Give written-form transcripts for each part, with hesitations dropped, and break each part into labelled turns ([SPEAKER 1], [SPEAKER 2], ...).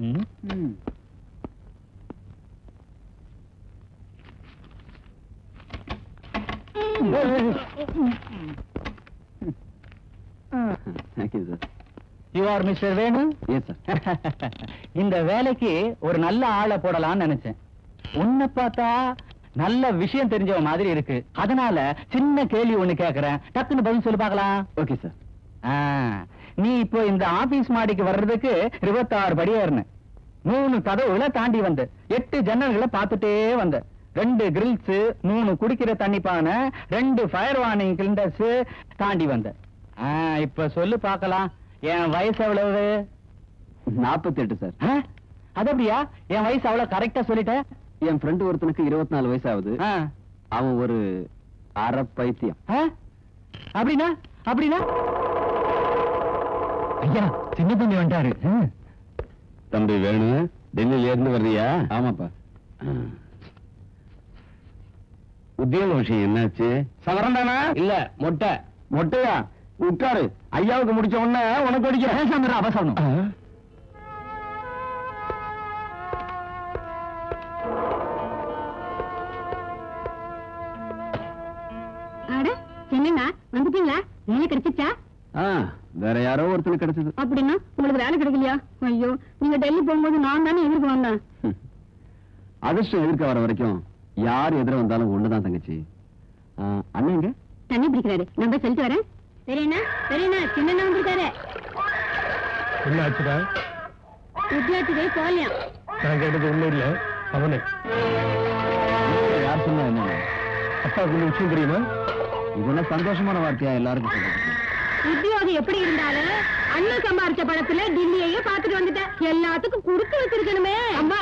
[SPEAKER 1] You are Mr. Venu?
[SPEAKER 2] Yes, sir.
[SPEAKER 1] இந்த வேலைக்கு ஒரு நல்ல ஆளை போடலாம்னு நினைச்சேன். உன்னை பார்த்தா நல்ல விஷயம் தெரிஞ்சவ மாதிரி இருக்கு. அதனால சின்ன கேள்வி ஒண்ணு கேக்குறேன். டக்குன்னு பதில் சொல்லி பார்க்கலாம்.
[SPEAKER 2] Okay sir.
[SPEAKER 1] நீ இப்போ இந்த ஆபீஸ் மாடிக்கு வர்றதுக்கு 26 படி ஏறின, 3 கதவுகளை தாண்டி வந்த, 8 ஜன்னல்களை பார்த்துட்டே வந்த, 2 கிரில்ஸ், 3 குடிக்கிற தண்ணி பானை, 2 ஃபயர் வார்னிங் கிளிண்டர்ஸ் தாண்டி வந்த. இப்ப சொல்லு பார்க்கலாம், என் வயசு எவ்வளவு?
[SPEAKER 2] 48 சார்.
[SPEAKER 1] அது அப்படியா? என் வயசு அவ்வளவு கரெக்டா சொல்லிட்ட.
[SPEAKER 2] என் ஃப்ரெண்டு ஒருத்தனுக்கு 24 வயசு ஆகுது. அவன் ஒரு அரை பைத்தியம்.
[SPEAKER 1] அப்படின்னா அப்படின்னா ஐயா, சின்ன தம்பி வந்துட்டாரு.
[SPEAKER 2] தம்பி வேணு, டெல்லியில இருந்து வர்றியா? ஆமாப்பா. உத்தியோக விஷயம் என்னாச்சு?
[SPEAKER 1] சவரம் தானா?
[SPEAKER 2] இல்ல, மொட்டை. மொட்டையா? உட்காரு. ஐயாவுக்கு முடிச்ச உடனே உனக்கு அடிக்கிறேன். அவசரம்.
[SPEAKER 3] என்னண்ணா வந்துட்டீங்களா? வேலை கிடைச்சிச்சா?
[SPEAKER 2] வேற யாரோ ஒருத்தர் கிடைச்சது.
[SPEAKER 3] அப்படின்னா உங்களுக்கு வேலை கிடைக்கலையா? ஐயோ, நீங்க டெல்லி போகும்போது நான் தானே எதிர்க்க வந்தேன்.
[SPEAKER 2] அதிர்ஷ்டம் எதிர்க்க வர வரைக்கும் யார் எதிர வந்தாலும் ஒண்ணுதான் தங்கச்சி. அண்ணங்க
[SPEAKER 3] தண்ணி பிடிக்கிறாரு, நான் போய் சொல்லிட்டு வரேன். சரிண்ணா சரிண்ணா, சின்ன வந்திருக்காரு.
[SPEAKER 4] என்ன ஆச்சுடா?
[SPEAKER 3] வித்தியார்த்திகளை போலியா?
[SPEAKER 4] நான் கேட்டது ஒண்ணும் இல்ல, அவனு.
[SPEAKER 2] யார் சொன்னா என்ன?
[SPEAKER 4] அப்பாவுக்கு இந்த விஷயம் தெரியுமா?
[SPEAKER 2] இது என்ன சந்தோஷமான வார்த்தையா எல்லாருக்கும் சொல்றது?
[SPEAKER 3] உத்தியோகம் எப்படி இருந்தாலும் அண்ணன் சம்பாரிச்ச பணத்துல டில்லியையே பாத்துட்டு வந்துட்டேன். எல்லாத்துக்கும் கொடுத்து வச்சிருக்கணுமே. அம்மா,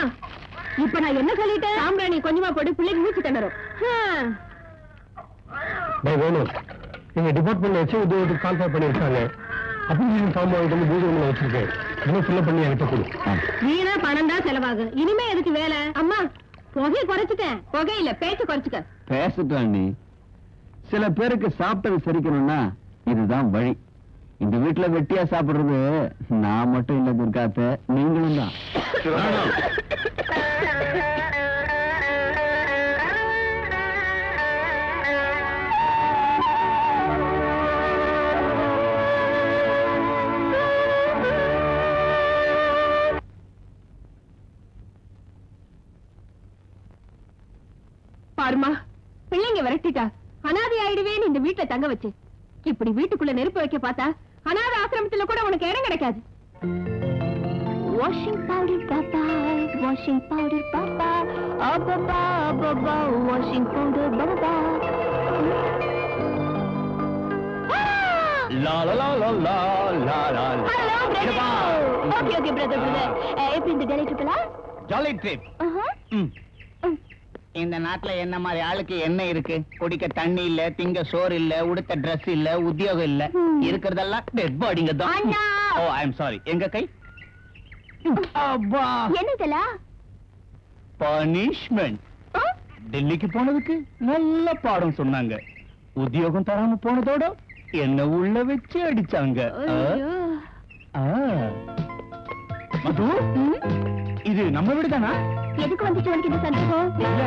[SPEAKER 3] இப்ப நான் என்ன சொல்லிட்டேன்? சாம்பிராணி கொஞ்சமா போட்டு பிள்ளைக்கு மூச்சு தண்டரும்.
[SPEAKER 4] வேணும், எங்க டிபார்ட்மெண்ட்ல வச்சு உத்தியோகத்துக்கு கால்ஃபர் பண்ணி வச்சாங்க. அப்ளிகேஷன் ஃபார்ம் வாங்கிட்டு வந்து பூஜை ரூம்ல வச்சிருக்கேன். இன்னும் ஃபில்அப் பண்ணி என்கிட்ட கொடு.
[SPEAKER 3] வீணா பணம் தான் செலவாகும். இனிமே எதுக்கு வேலை? அம்மா, புகையை குறைச்சிட்டேன். புகை இல்ல, பேச்சு குறைச்சுக்க.
[SPEAKER 2] பேசிட்டான் நீ. சில பேருக்கு சாப்பிட்டது சரிக்கணும்னா இதுதான் வழி. இந்த வீட்டுல வெட்டியா சாப்பிடுறது நான் மட்டும் இல்ல துர்காத்த, நீங்களும் தான்.
[SPEAKER 3] பாருமா, பிள்ளைங்க விரட்டிட்டா அனாதை ஆயிடுவேன்னு இந்த வீட்டுல தங்க வச்சு, இப்படி வீட்டுக்குள்ள நெருப்பு வைக்க பார்த்தா அனாதை ஆசிரமத்துல கூட உனக்கு இடம் கிடைக்காது. வாஷிங் பவுடர் பாப்பா, வாஷிங் பவுடர் பாப்பா, அப்பப்பா அப்பப்பா, வாஷிங் பவுடர் பாப்பா.
[SPEAKER 1] லா லா லா லா லா லா லா.
[SPEAKER 3] ஓகே ஓகே பிரதர் பிரதர், எப்படி இந்த டெல்லி ட்ரிப்ல?
[SPEAKER 1] Jolly trip. இந்த நாட்டுல என்ன மாதிரி ஆளுக்கு என்ன இருக்கு? குடிக்க தண்ணி இல்ல, திங்க சோறு இல்ல, உடுத்த டிரஸ் இல்ல, உத்தியோகம் இல்ல, இருக்கிறதெல்லாம் டெட் பாடிங்க தான். ஓ, ஐ அம் சாரி. எங்க கை? அப்பா,
[SPEAKER 3] என்னதலா?
[SPEAKER 1] பனிஷ்மென்ட். டெல்லிக்கு போனதுக்கு நல்ல பாடம் சொன்னாங்க. உத்தியோகம் தராம போனதோட என்ன உள்ள வச்சு அடிச்சாங்க. மது, இது நம்ம வீடு தானா?
[SPEAKER 3] எதுக்கு வந்துட்டு உனக்கு இந்த சந்தேகம்?
[SPEAKER 1] இல்ல,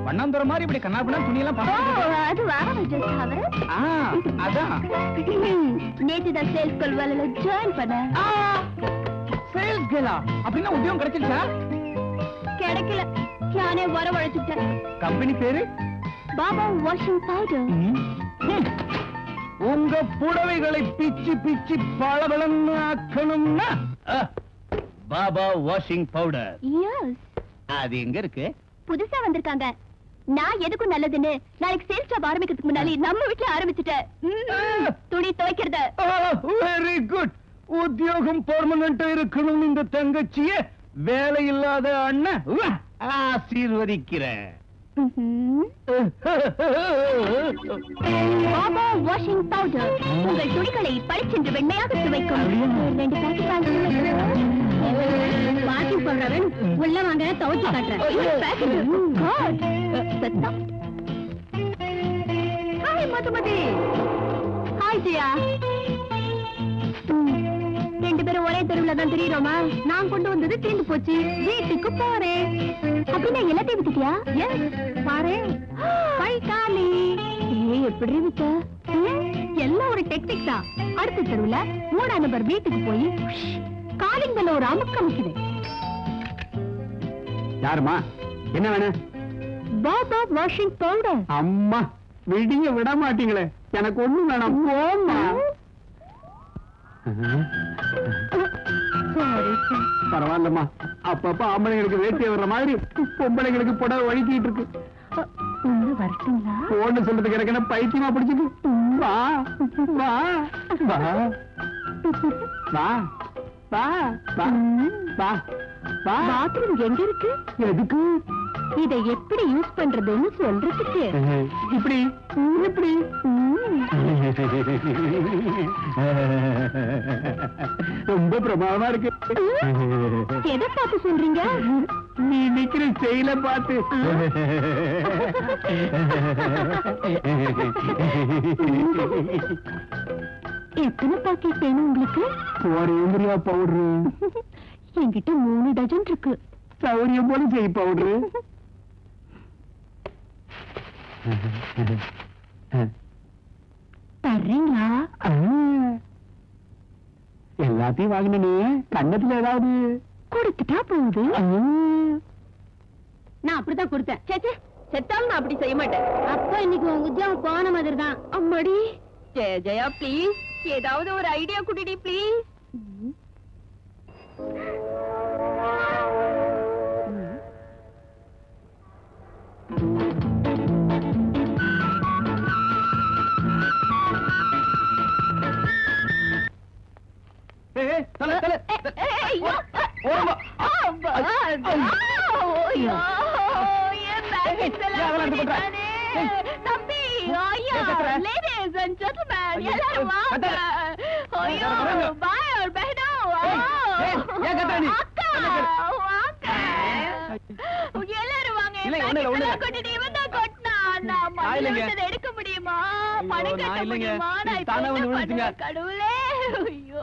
[SPEAKER 1] பண்ணாந்தர மாதிரி இப்படி கண்ணாபின்னா துணி எல்லாம் பாத்து.
[SPEAKER 3] அது வாங்க ஜஸ்ட் அவரு.
[SPEAKER 1] அதான்.
[SPEAKER 3] நேத்து தான் சேல்ஸ் கால் வேலையில ஜாயின் பண்ண.
[SPEAKER 1] சேல்ஸ் கேலா? அப்படின்னா உத்தியோகம் கிடைச்சிருச்சா?
[SPEAKER 3] கிடைக்கல, நானே வரவழைச்சுட்டேன்.
[SPEAKER 1] கம்பெனி பேரு?
[SPEAKER 3] Baba washing powder.
[SPEAKER 1] உங்க புடவைகளை பிச்சு பிச்சு பளபளன்னு ஆக்கணும்னா பாபா வாஷிங் பவுடர்.
[SPEAKER 3] எஸ்.
[SPEAKER 1] அது எங்க இருக்கு?
[SPEAKER 3] புதுசா வந்திருக்காங்க. நான் எதுக்கும் நல்லதுன்னு நாளைக்கு சேல்ஸ் ஜாப் ஆரம்பிக்கிறதுக்கு முன்னாடி நம்ம வீட்டுல ஆரம்பிச்சுட்டேன். துணி துவைக்கிறது.
[SPEAKER 1] Very good. உத்தியோகம் பெர்மனன்ட் இருக்கணும் இந்த தங்கச்சிய வேலை இல்லாத அண்ணன் ஆசீர்வதிக்கிறேன்.
[SPEAKER 3] பாபா வாஷிங் பவுடர் உங்கள் துணிகளை பளிச்சென்று வெண்மையாக துவைக்கும். 2 பாக்கெட் வாஷிங் பவுடர் உள்ள வாங்க, துவைச்சு காட்டுறேன். ஹாய் மதுமதி. ஹாய் ஜியா. ரெண்டு பேரும் ஒரே தெருவுல தான் தெரியுறோமா? நான் கொண்டு வந்தது தீர்ந்து போச்சு, வீட்டுக்கு போறேன். அப்படின்னா எல்லாத்தையும் வித்துட்டியா? பாரு, கை காலி. எப்படி வித்த? எல்லாம் ஒரு டெக்னிக் தான். அடுத்த தெருவுல 3ஆம் நம்பர் வீட்டுக்கு போய் காலிங் பெல்ல ஒரு அமுக்கு அமுக்குது.
[SPEAKER 2] யாருமா? என்ன வேணும்?
[SPEAKER 3] Baba washing powder.
[SPEAKER 2] அம்மா விடிய விட மாட்டீங்களே, எனக்கு ஒண்ணும் வேணாம், போம்மா. பரவாயில்லம்மா, அப்பப்ப ஆம்பளைங்களுக்கு வேட்டிய வர்ற மாதிரி பொம்பளைங்களுக்கு புடவை வழுக்கிட்டு இருக்கு.
[SPEAKER 3] வரட்டுங்களா?
[SPEAKER 2] போன்னு சொல்றதுக்கு எனக்கு என்ன பைத்தியமா பிடிச்சது? வா வா வா வா வா வா வா வா.
[SPEAKER 3] பாத்ரூம் எங்க இருக்கு?
[SPEAKER 2] எதுக்கு?
[SPEAKER 3] இதை எப்படி யூஸ் பண்றதுன்னு சொல்றதுக்கு.
[SPEAKER 2] இப்படி இப்படி. ரொம்ப பிரமாதமா இருக்கு.
[SPEAKER 3] எதை பார்த்து சொல்றீங்க?
[SPEAKER 2] நீ நிக்கிற செயல பார்த்து.
[SPEAKER 3] எத்தனை பாக்கெட் வேணும் உங்களுக்கு?
[SPEAKER 2] ஒரே பவுடரு
[SPEAKER 3] என்கிட்ட 3 டஜன் இருக்கு.
[SPEAKER 2] சௌரியம் போல செய் பவுடரு.
[SPEAKER 3] தர்றீங்களா?
[SPEAKER 2] எல்லாத்தையும் வாங்கினே, கண்ணத்துல ஏதாவது
[SPEAKER 3] கொடுத்துட்டா போகுது. நான் அப்படித்தான் கொடுத்தேன். சேச்சே, செத்தாலும் நான் அப்படி செய்ய மாட்டேன். அப்ப இன்னைக்கு உங்க உத்தியோகம் போன மாதிரி தான். அம்மாடி, ஜெயா ப்ளீஸ், ஏதாவது ஒரு ஐடியா குடிடி ப்ளீஸ். எடுக்க முடியுமா? பணம் கட்ட முடியுமா? கடவுளே, ஐயோ.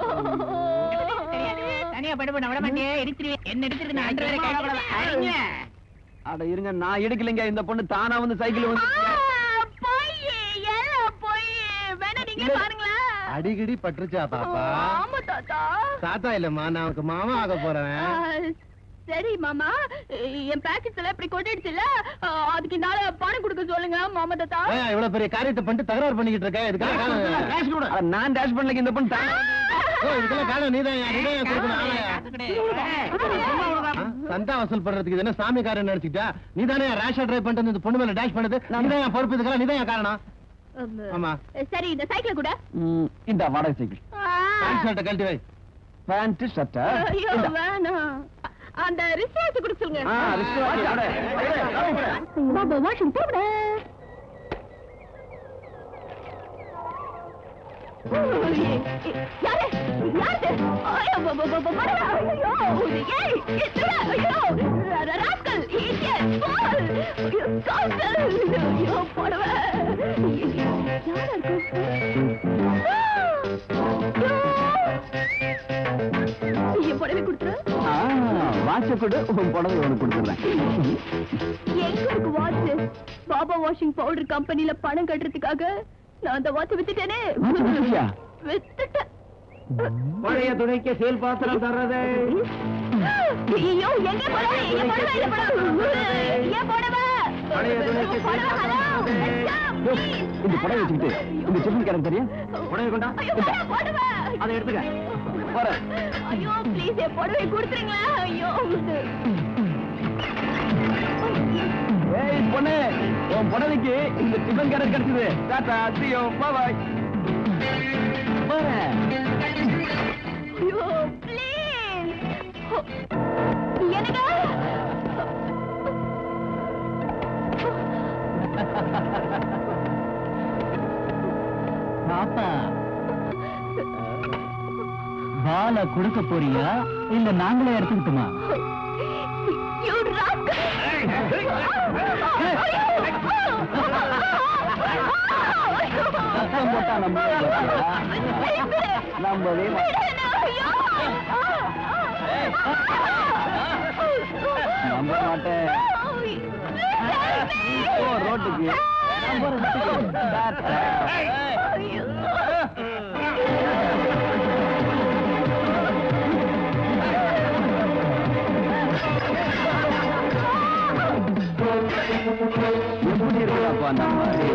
[SPEAKER 3] தனியா படுபட விட மாட்டே, எடுத்துருவேன். என்ன எடுத்துருக்கு? நான் அண்டர் வேற கையில.
[SPEAKER 2] அட இருங்க, நான் எடுக்கலைங்க. இந்த பொண்ணு தானா வந்து சைக்கிள் வந்து
[SPEAKER 4] அடிக்கடி பட்டுருச்சா பாப்பா?
[SPEAKER 3] ஆமா தாத்தா.
[SPEAKER 4] தாத்தா இல்லம்மா, நான் உனக்கு மாமா ஆக போறேன்.
[SPEAKER 3] சரி மாமா, என் பாக்கெட்ஸ் எல்லாம் இப்படி கொட்டிடுச்சுல, அதுக்கு நாள பணம் கொடுக்க சொல்லுங்க மாமா தாத்தா.
[SPEAKER 4] இவ்வளவு பெரிய காரியத்தை பண்ணிட்டு தகராறு பண்ணிக்கிட்டு இருக்க, இதுக்காக
[SPEAKER 2] நான் டேஷ் பண்ணல. இந்த பொண்ணு
[SPEAKER 4] இதுக்கெல்லாம் காரணம் நீதான் சந்தா வசூல் பண்றதுக்கு இது என்ன சாமிக்காரன் நினைச்சுட்டா? நீதானே ரேஷா டிரைவ் பண்ணிட்டு இந்த பொண்ணு மேல டேஷ் பண்ணது? நீதான் பொறுப்பு, இதுக்கெல்லாம் நீதான் காரணம். ஆமா.
[SPEAKER 3] சரி, இந்த சைக்கிள் கூட
[SPEAKER 2] இந்த வாடகை சைக்கிள்.
[SPEAKER 4] பேண்ட் ஷர்ட்டை கழட்டி வை.
[SPEAKER 2] பேண்ட் ஷர்ட்டா?
[SPEAKER 3] ஐயோ வேணாம், அந்த ரிஸ்வாஸ் கொடுக்க சொல்லுங்க. Baba washing powder. யாரு யாரு? ஐயோ பாபா மரடா. ஐயோ ஏய் இதுல. ஐயோ ராஸ்கல், இடியட், ஃபால். ஐயோ காசல். ஐயோ போடவே. யாரா இருக்கு? ஐயோ போடவே கொடுத்துரு.
[SPEAKER 2] வாட்ச கூட உன் புடவை உனக்கு கொடுத்துறேன்.
[SPEAKER 3] எங்க இருக்கு வாட்ச்? பாபா வாஷிங் பவுடர் கம்பெனில பணம் கட்டுறதுக்காக நான் அந்த வாட்ச் வித்துட்டேனே. வித்துட்டேன்.
[SPEAKER 2] பழைய துணைக்கு சேல் பாத்திரம் தர்றது.
[SPEAKER 3] ஐயோ எங்க போடவே? எங்க போடவே? இல்ல போடவே. ஏன் போடவே?
[SPEAKER 2] பழைய துணைக்கு சேல் பாத்திரம். இந்த புடவை வச்சுக்கிட்டு இந்த சிப்பி கரெக்ட் தெரியும். புடவை கொண்டா.
[SPEAKER 3] ஐயோ போடவே.
[SPEAKER 2] அதை எடுத்துக்க. போற.
[SPEAKER 3] ஐயோ ப்ளீஸ் என் புடவை கொடுத்துருங்களா? ஐயோ
[SPEAKER 2] ஏய் பொண்ணு, உன் புடவைக்கு இந்த டிஃபன் கரெக்ட் கிடைச்சது. Tata, see you, bye bye. போற.
[SPEAKER 3] ஐயோ ப்ளீஸ். என்னங்க?
[SPEAKER 1] பாப்பா, பால கொடுக்க போறியா இல்ல நாங்களே எடுத்துக்கிட்டுமா?
[SPEAKER 3] You rascal!
[SPEAKER 2] சத்தம் போட்டா நம்பவே மாட்டியா? நம்பவே மாட்டியா? நம்ப மாட்டேன். போ ரோட்டுக்கு. நம்புற வீட்டுக்கு. டாட்டா. எப்படி இருக்குதாப்பா அந்த மாதிரி?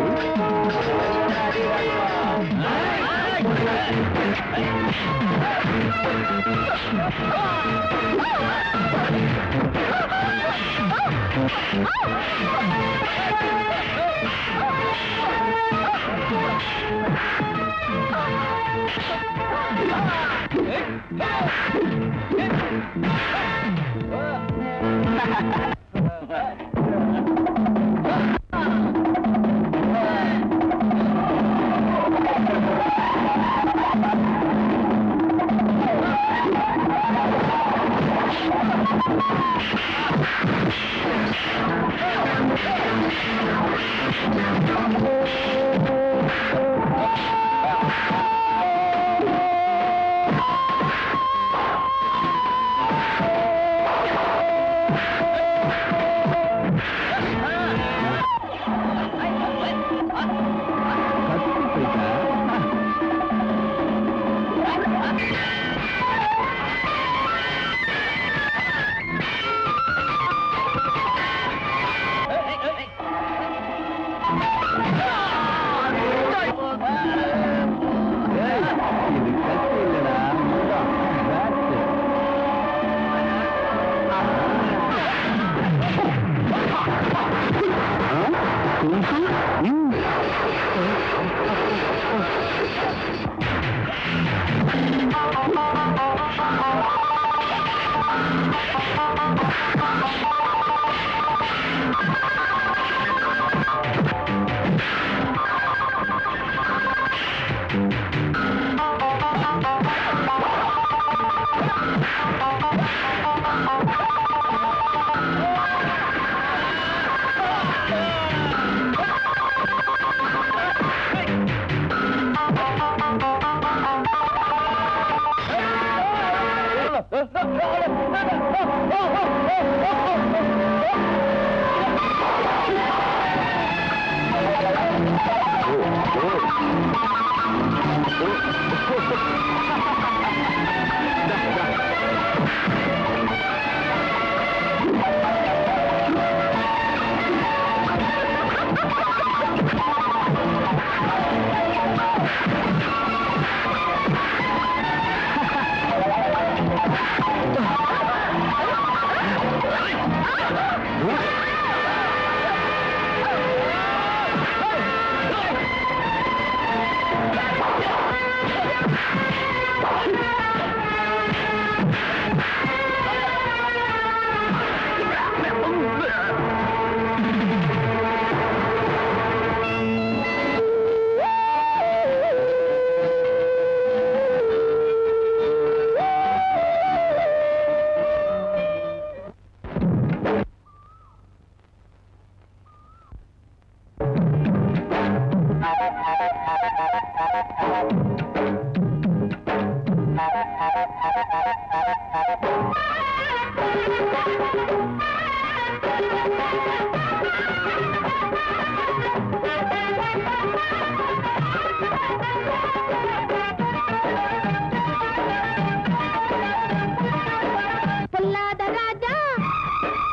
[SPEAKER 3] பொல்லாத ராஜா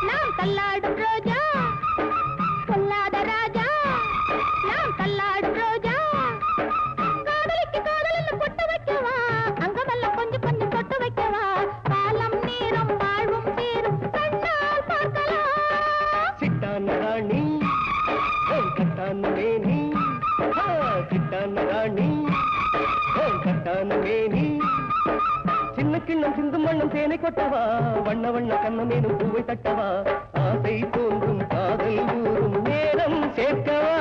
[SPEAKER 3] நாம் தள்ளாடும் ரோஜா, பொல்லாத ராஜா நாம் தள்ளாடும் ரோஜா, காதலிக்கு காதலில் பொட்டு வைக்கவா, அங்கமெல்லாம் கொஞ்சம் கொஞ்சம் தொட்டு வைக்கவா, காலம் நேரம் வாழ்வும் பேரும் கண்ணால் பார்க்கலாம்.
[SPEAKER 5] சிட்டான ராணி கட்டான மேனி, சிட்டான ராணி கட்டான மேனி, சின்ன கிண்ணம் சிந்து மண்ணும் தேனை கொட்டவா, வண்ண வண்ண கண்ணமேனும் பூவை தட்டவா, ஆசை தோன்றும் காதல் ஊறும் நேரம் சேர்க்கவா.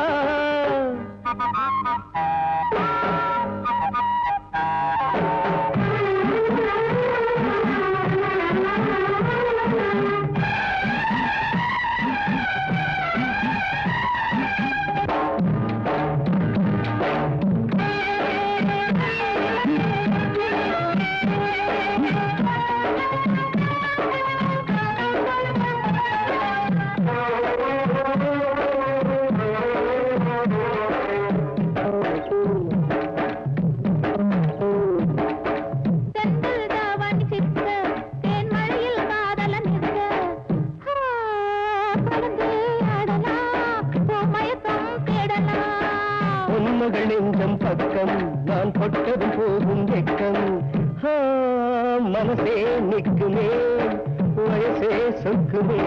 [SPEAKER 5] கொஞ்சம் பக்கம் நான் தொட்டதும் போகும் வெக்கம் மனசே நிற்குமே வயசே சொக்குமே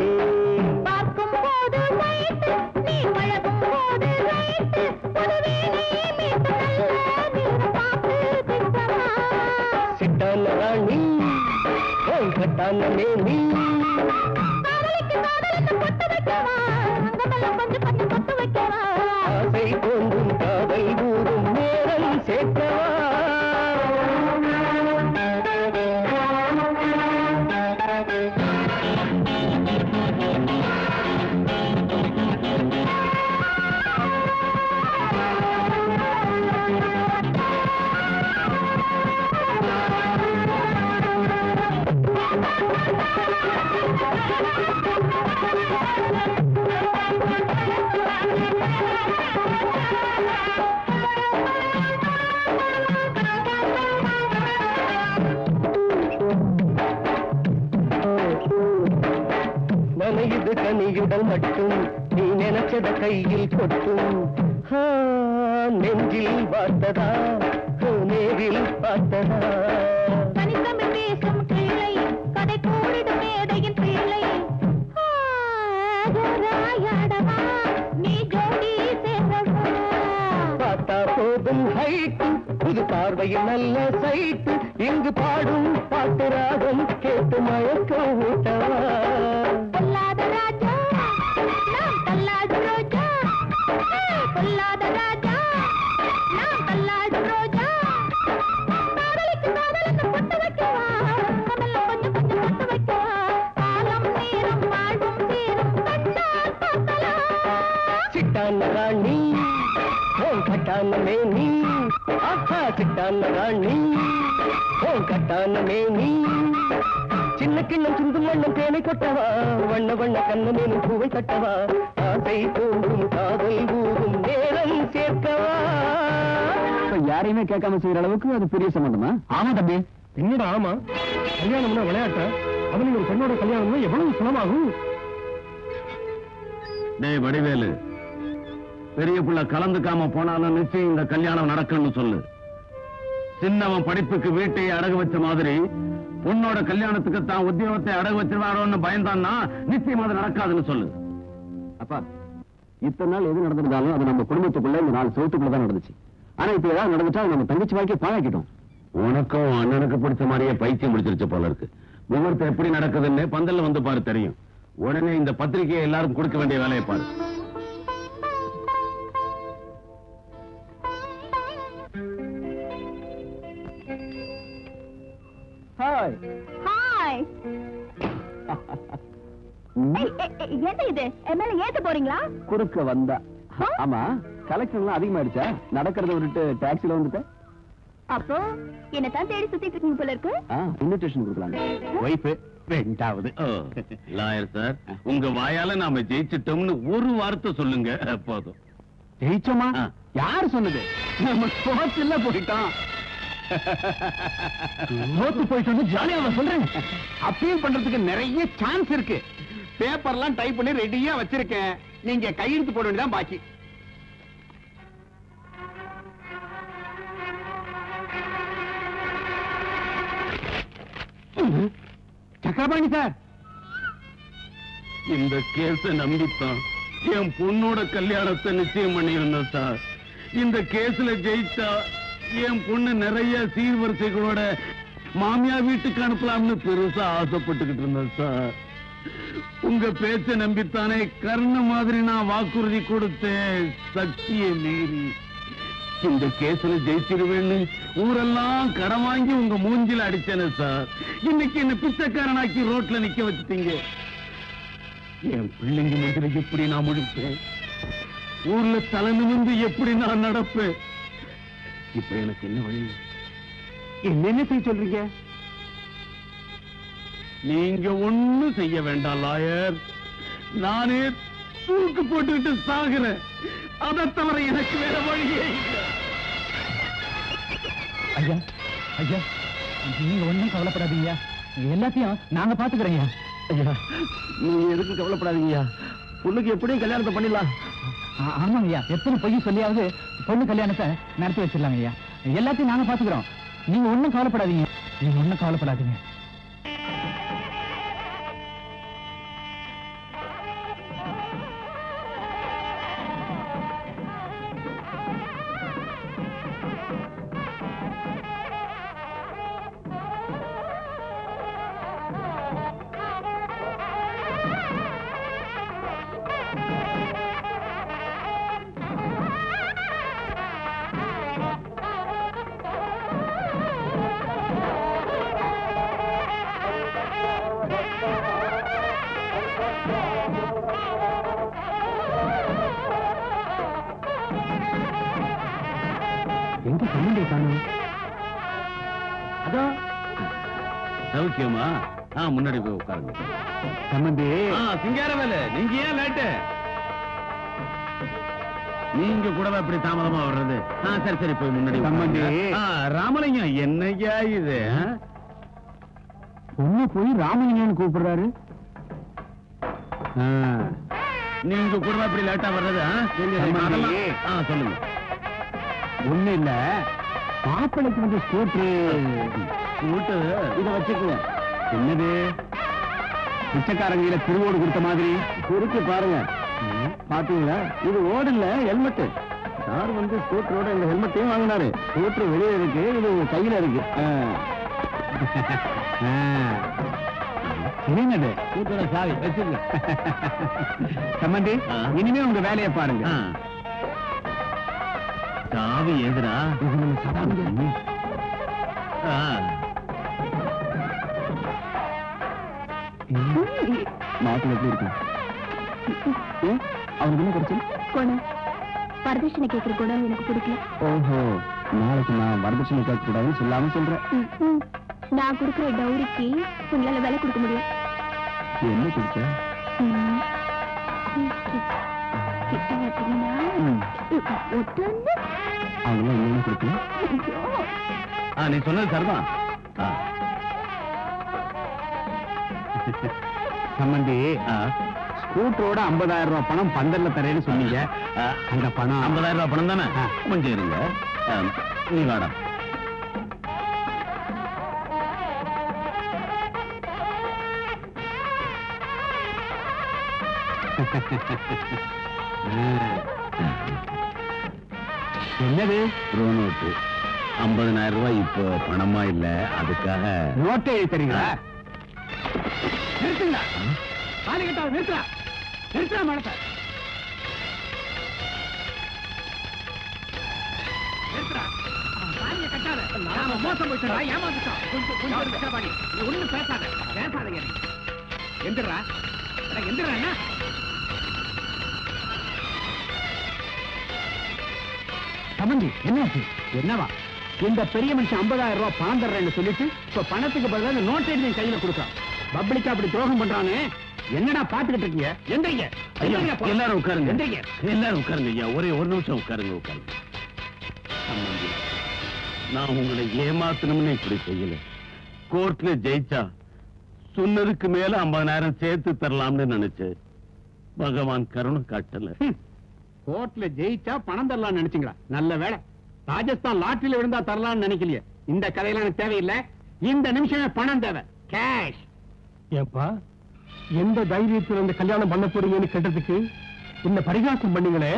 [SPEAKER 3] பார்க்கும் போது ரைட்டு, நீ பழகும் போது ரைட்டு, ஒருவேளை மீண்டும் நல்ல நேரம் பார்த்து திட்டவா?
[SPEAKER 5] சிட்டான ராணி கட்டான மேனி
[SPEAKER 3] காதலிக்கு காதலின்னு பொட்டு வைக்கவா? அங்கமெல்லாம் கொஞ்சம் கொஞ்சம் பொட்டு வைக்கவா?
[SPEAKER 5] ஆசை தோன்றும் காதல் ஊறும் நேரம் சேர்க்கவா நனையுது கனியுடல் மட்டும் நீ நினைச்சத கையில் கொட்டும் நெஞ்சில் பார்த்ததா நேரில் பார்த்ததா
[SPEAKER 3] தனித்தமிழ் பேசும் கிளை, கதை கூடிடும் மேடையின் பிள்ளை. ஜோராயாடவா, நீ ஜோடி சேரவா?
[SPEAKER 5] பார்த்தா போதும் ஹைட்டு புது பார்வையில் நல்ல சைட்டு இங்கு பாடும் பாட்டு ராகம் கேட்டு மயக்கம் ஊட்டவா
[SPEAKER 3] பொல்லாத ராஜா, நாம் தள்ளாடும் ரோஜா. பொல்லாத ராஜா, நாம் தள்ளாடும் ரோஜா. காதலிக்கு காதலின்னு பொட்டு வைக்கவா? அங்கமெல்லாம் கொஞ்சம் கொஞ்சம் பொட்டு வைக்கவா? காலம் நேரம் வாழ்வும் சேரும் கண்டால் பார்க்கலாம்.
[SPEAKER 5] சிட்டான ராணி கட்டான மேனி ஆஹா சிட்டான ராணி கட்டான மேனி சின்ன கிண்ணம் சிந்தும் வண்ணம் தேனை கொட்டவா வண்ண வண்ண கண்ணமேனும் பூவை தட்டவா ஆசை தோன்றும் காதல் ஊறும் நேரம் சேர்க்கவா
[SPEAKER 2] யாரையுமே கேட்காம செய்யற அளவுக்கு அது பெரிய சம்பந்தமா?
[SPEAKER 4] ஆமா தம்பி, என்னடா ஆமா? கல்யாணம்னா விளையாட்ட, அதுல ஒரு பெண்ணோட கல்யாணம்னா எவ்வளவு சுலமாகும்?
[SPEAKER 2] டேய் வடிவேலு, பெரிய புள்ள கலந்துக்காம போனாலும் நிச்சயம் இந்த கல்யாணம் நடக்கும்னு சொல்லு. சின்னவன் படிப்புக்கு வீட்டையே அடகு வச்ச மாதிரி உன்னோட கல்யாணத்துக்கு தான் உத்தியோகத்தை அடகு வச்சிருவாரோன்னு பயந்தான்னா நிச்சயம் அது நடக்காதுன்னு சொல்லு. அப்பா, இத்தனை நாள் எது நடந்திருந்தாலும் அது நம்ம குடும்பத்துக்குள்ள இந்த 4 செவத்துக்குள்ள தான் நடந்துச்சு. ஆனா இப்ப ஏதாவது நடந்துட்டா நம்ம தங்கச்சி வாழ்க்கை பாழாக்கிட்டோம். உனக்கும் அண்ணனுக்கு பிடிச்ச மாதிரியே பைத்தியம் முடிச்சிருச்சு போல இருக்கு. முகூர்த்தம் எப்படி நடக்குதுன்னு பந்தல்ல வந்து பாரு, தெரியும். உடனே இந்த பத்திரிகையை எல்லாரும் கொடுக்க வேண்டிய வேலையை பாரு.
[SPEAKER 1] ஹாய்.
[SPEAKER 3] ஹாய். என்ன இது? எம்எல்ஏ ஏத்த போறீங்களா?
[SPEAKER 2] குறுக்க வந்தா. ஆமா, கலெக்ஷன் எல்லாம் அதிகமாயிடுச்சா? நடக்கிறத விட்டு டாக்ஸில வந்துட்டேன்.
[SPEAKER 3] அப்போ என்னதான் தேடி சுத்திட்டு இருக்கீங்க போல இருக்கு.
[SPEAKER 2] இன்விடேஷன் கொடுக்கலாம்.
[SPEAKER 4] வைஃப் ரெண்டாவது.
[SPEAKER 2] லாயர் சார், உங்க வாயால நாம ஜெயிச்சிட்டோம்னு ஒரு வார்த்தை சொல்லுங்க போதும்.
[SPEAKER 4] ஜெயிச்சோமா? யார் சொன்னது? நம்ம தோத்துல போயிட்டோம். தோத்து போயிட்டு ஜாலியா சொல்றேன். அப்பீல் பண்றதுக்கு நிறைய சான்ஸ் இருக்கு. பேப்பர்லாம் டைப் பண்ணி ரெடியா வச்சிருக்கேன். நீங்க கையெழுத்து போட வேண்டியதான் பாக்கி. சக்கரபாணி சார்,
[SPEAKER 2] இந்த கேஸ நம்பித்தான் என் பொண்ணோட கல்யாணத்தை நிச்சயம் பண்ணியிருந்தேன் சார். இந்த கேஸ்ல ஜெயிச்சா என் பொண்ணு நிறைய சீர்வரிசைகளோட மாமியா வீட்டுக்கு அனுப்பலாம்னு பெருசா ஆசைப்பட்டுக்கிட்டு இருந்தேன் சார். உங்க பேச்ச நம்பித்தானே கர்ண மாதிரி நான் வாக்குறுதி கொடுத்தேன். சக்தியை மீறி இந்த கேஸ்ல ஜெயிச்சிருவேன்னு ஊரெல்லாம் கடன் வாங்கி உங்க மூஞ்சில அடிச்சேனே சார். இன்னைக்கு என்ன பிச்சைக்காரனாக்கி ரோட்ல நிக்க வச்சுட்டீங்க. என் பிள்ளைங்க முந்திர எப்படி நான் முடிப்பேன்? ஊர்ல தலை நிமிர்ந்து எப்படி நான் நடப்பேன்? இப்ப எனக்கு என்ன வழி?
[SPEAKER 4] என்னென்ன செய்ய சொல்றீங்க?
[SPEAKER 2] நீங்க ஒண்ணும் செய்ய வேண்டாம் லாயர். நானே தூக்கு போட்டுக்கிட்டு சாகுறேன். அதை தவிர எனக்கு வேற வழியே இல்லை.
[SPEAKER 1] ஐயா, ஐயா, நீங்க ஒண்ணும் கவலைப்படாதீங்க. எல்லாத்தையும் நாங்க பாத்துக்கிறேன்.
[SPEAKER 2] ஐயா, நீங்க எதுக்கு கவலைப்படாதீங்க. பொண்ணுக்கு எப்படியும் கல்யாணத்தை பண்ணிடலாம்.
[SPEAKER 1] ஆமாங்க ஐயா, எத்தனை பொய் சொல்லியாவது பொண்ணு கல்யாணத்தை நடத்தி வச்சிடலாங்க ஐயா. எல்லாத்தையும் நாங்க பாத்துக்கிறோம். நீங்க ஒண்ணும் கவலைப்படாதீங்க. நீங்க ஒண்ணும் கவலைப்படாதீங்க. எங்க சம்பந்தியை காணும்?
[SPEAKER 2] அதோ சௌக்கியமா? முன்னாடி போய் உட்காருங்க.
[SPEAKER 1] சம்பந்தி
[SPEAKER 2] சிங்காரவேலு, நீங்க ஏன் லேட்டு? நீங்க கூட அப்படி தாமதமா வர்றது? சரி சரி, போய் முன்னாடி
[SPEAKER 1] சம்பந்தி.
[SPEAKER 2] ராமலிங்கம், என்னையா இது?
[SPEAKER 1] பொண்ணு போய் ராமலிங்கன்னு கூப்பிடுறாரு.
[SPEAKER 2] நீங்க கூட அப்படி லேட்டா வர்றது?
[SPEAKER 1] சம்பந்தி.
[SPEAKER 2] சொல்லுங்க.
[SPEAKER 1] ஒண்ணு இல்ல, மாப்பிளைக்கு வந்து ஸ்கூட்டரு இத வச்சுக்குங்க. என்னது பிச்சைக்காரங்க திருவோடு கொடுத்த மாதிரி இருக்கு பாருங்க. பாத்தீங்களா? இது ஓடு இல்ல, ஹெல்மெட். சார் வந்து ஸ்கூட்டரோட இந்த ஹெல்மெட்டையும் வாங்கினாரு. ஸ்கூட்டர் வெளியே இருக்கு, இது உங்க கையில இருக்கு. என்னது ஸ்கூட்டரோட சாவி வச்சுங்க. சம்பந்தி, இனிமே உங்க வேலையை பாருங்க.
[SPEAKER 2] சாவி எதுரா?
[SPEAKER 1] மாப்பிள்ள எப்படி இருக்கும்? அவனுக்கு என்ன கிடைச்சு?
[SPEAKER 3] குணம் வரதட்சணை கேட்கிற குணம் எனக்கு பிடிக்கல.
[SPEAKER 1] ஓஹோ, நாளைக்கு நான் வரதட்சணை கேட்க கூடாதுன்னு சொல்லாம சொல்றேன்.
[SPEAKER 3] நான் கொடுக்கிற டௌரிக்கு உங்களால விலை கொடுக்க முடியும்.
[SPEAKER 1] என்ன கொடுத்த?
[SPEAKER 3] கிட்ட பார்த்தீங்கன்னா
[SPEAKER 1] அவங்களாம் என்ன கொடுக்கல?
[SPEAKER 2] நீ சொன்னது சரிதான்.
[SPEAKER 1] சம்பந்தி, ஸ்கூட்டரோட 50,000 ரூபாய் பணம் பந்தல்ல தரேன்னு சொன்னீங்க. அந்த பணம்
[SPEAKER 2] 50,000 ரூபாய் பணம் தானே? கொஞ்சம் இருங்க. நீ வாடா.
[SPEAKER 1] என்னது?
[SPEAKER 2] ரூ நோட்டு 50,000 ரூபாய் இப்போ பணமா இல்ல, அதுக்காக
[SPEAKER 1] நோட்டை எழுதி தரீங்களா? நிறுத்துங்களா? காலி கட்டா நிறுத்தா நிறுத்தா மனத்தை நிறுத்தா. காலிய கட்டாத. நாம மோசம் போயிட்டா, ஏமாந்துட்டோம். கொஞ்சம் கஷ்டப்பாடி. நீ ஒண்ணும் பேசாத. பேசாதீங்க. எந்திரா எந்திரா. என்ன சம்பந்தி, என்னாச்சு? என்னவா? இந்த பெரிய மனுஷன் 50,000 ரூபாய் பணம் தர்றேன்னு சொல்லிட்டு இப்ப பணத்துக்கு பதிலாக இந்த நோட்டை எழுதி கையில கொடுக்குறான். பப்ளிக்கா அப்படி துரோகம் பண்றானே. என்னடா பாத்துக்கிட்டு இருக்கீங்க? எந்திரிங்க.
[SPEAKER 2] எல்லாரும் உட்காருங்க.
[SPEAKER 1] எந்திரிங்க.
[SPEAKER 2] எல்லாரும் உட்காருங்க ஐயா. ஒரே ஒரு நிமிஷம் உட்காருங்க. சம்பந்தி, நான் உங்களை ஏமாத்தணும்னு இப்படி செய்யல. கோர்ட்ல ஜெயிச்சா சொன்னதுக்கு மேல 50,000 சேர்த்து தரலாம்னு நினைச்சேன். பகவான் கருணை காட்டல.
[SPEAKER 1] கோர்ட்ல ஜெயிச்சா பணம் தரலாம்னு நினைச்சீங்களா? நல்ல வேலை. ராஜஸ்தான் லாட்டரியில விழுந்தா தரலாம்னு நினைக்கலையே. இந்த கதையெல்லாம் எனக்கு தேவையில்லை. இந்த நிமிஷமே பணம் தேவை. கேஷ். ஏப்பா, எந்த தைரியத்தில் இந்த கல்யாணம் பண்ண போறீங்கன்னு கேட்டதுக்கு இந்த பரிகாசம் பண்ணீங்களே.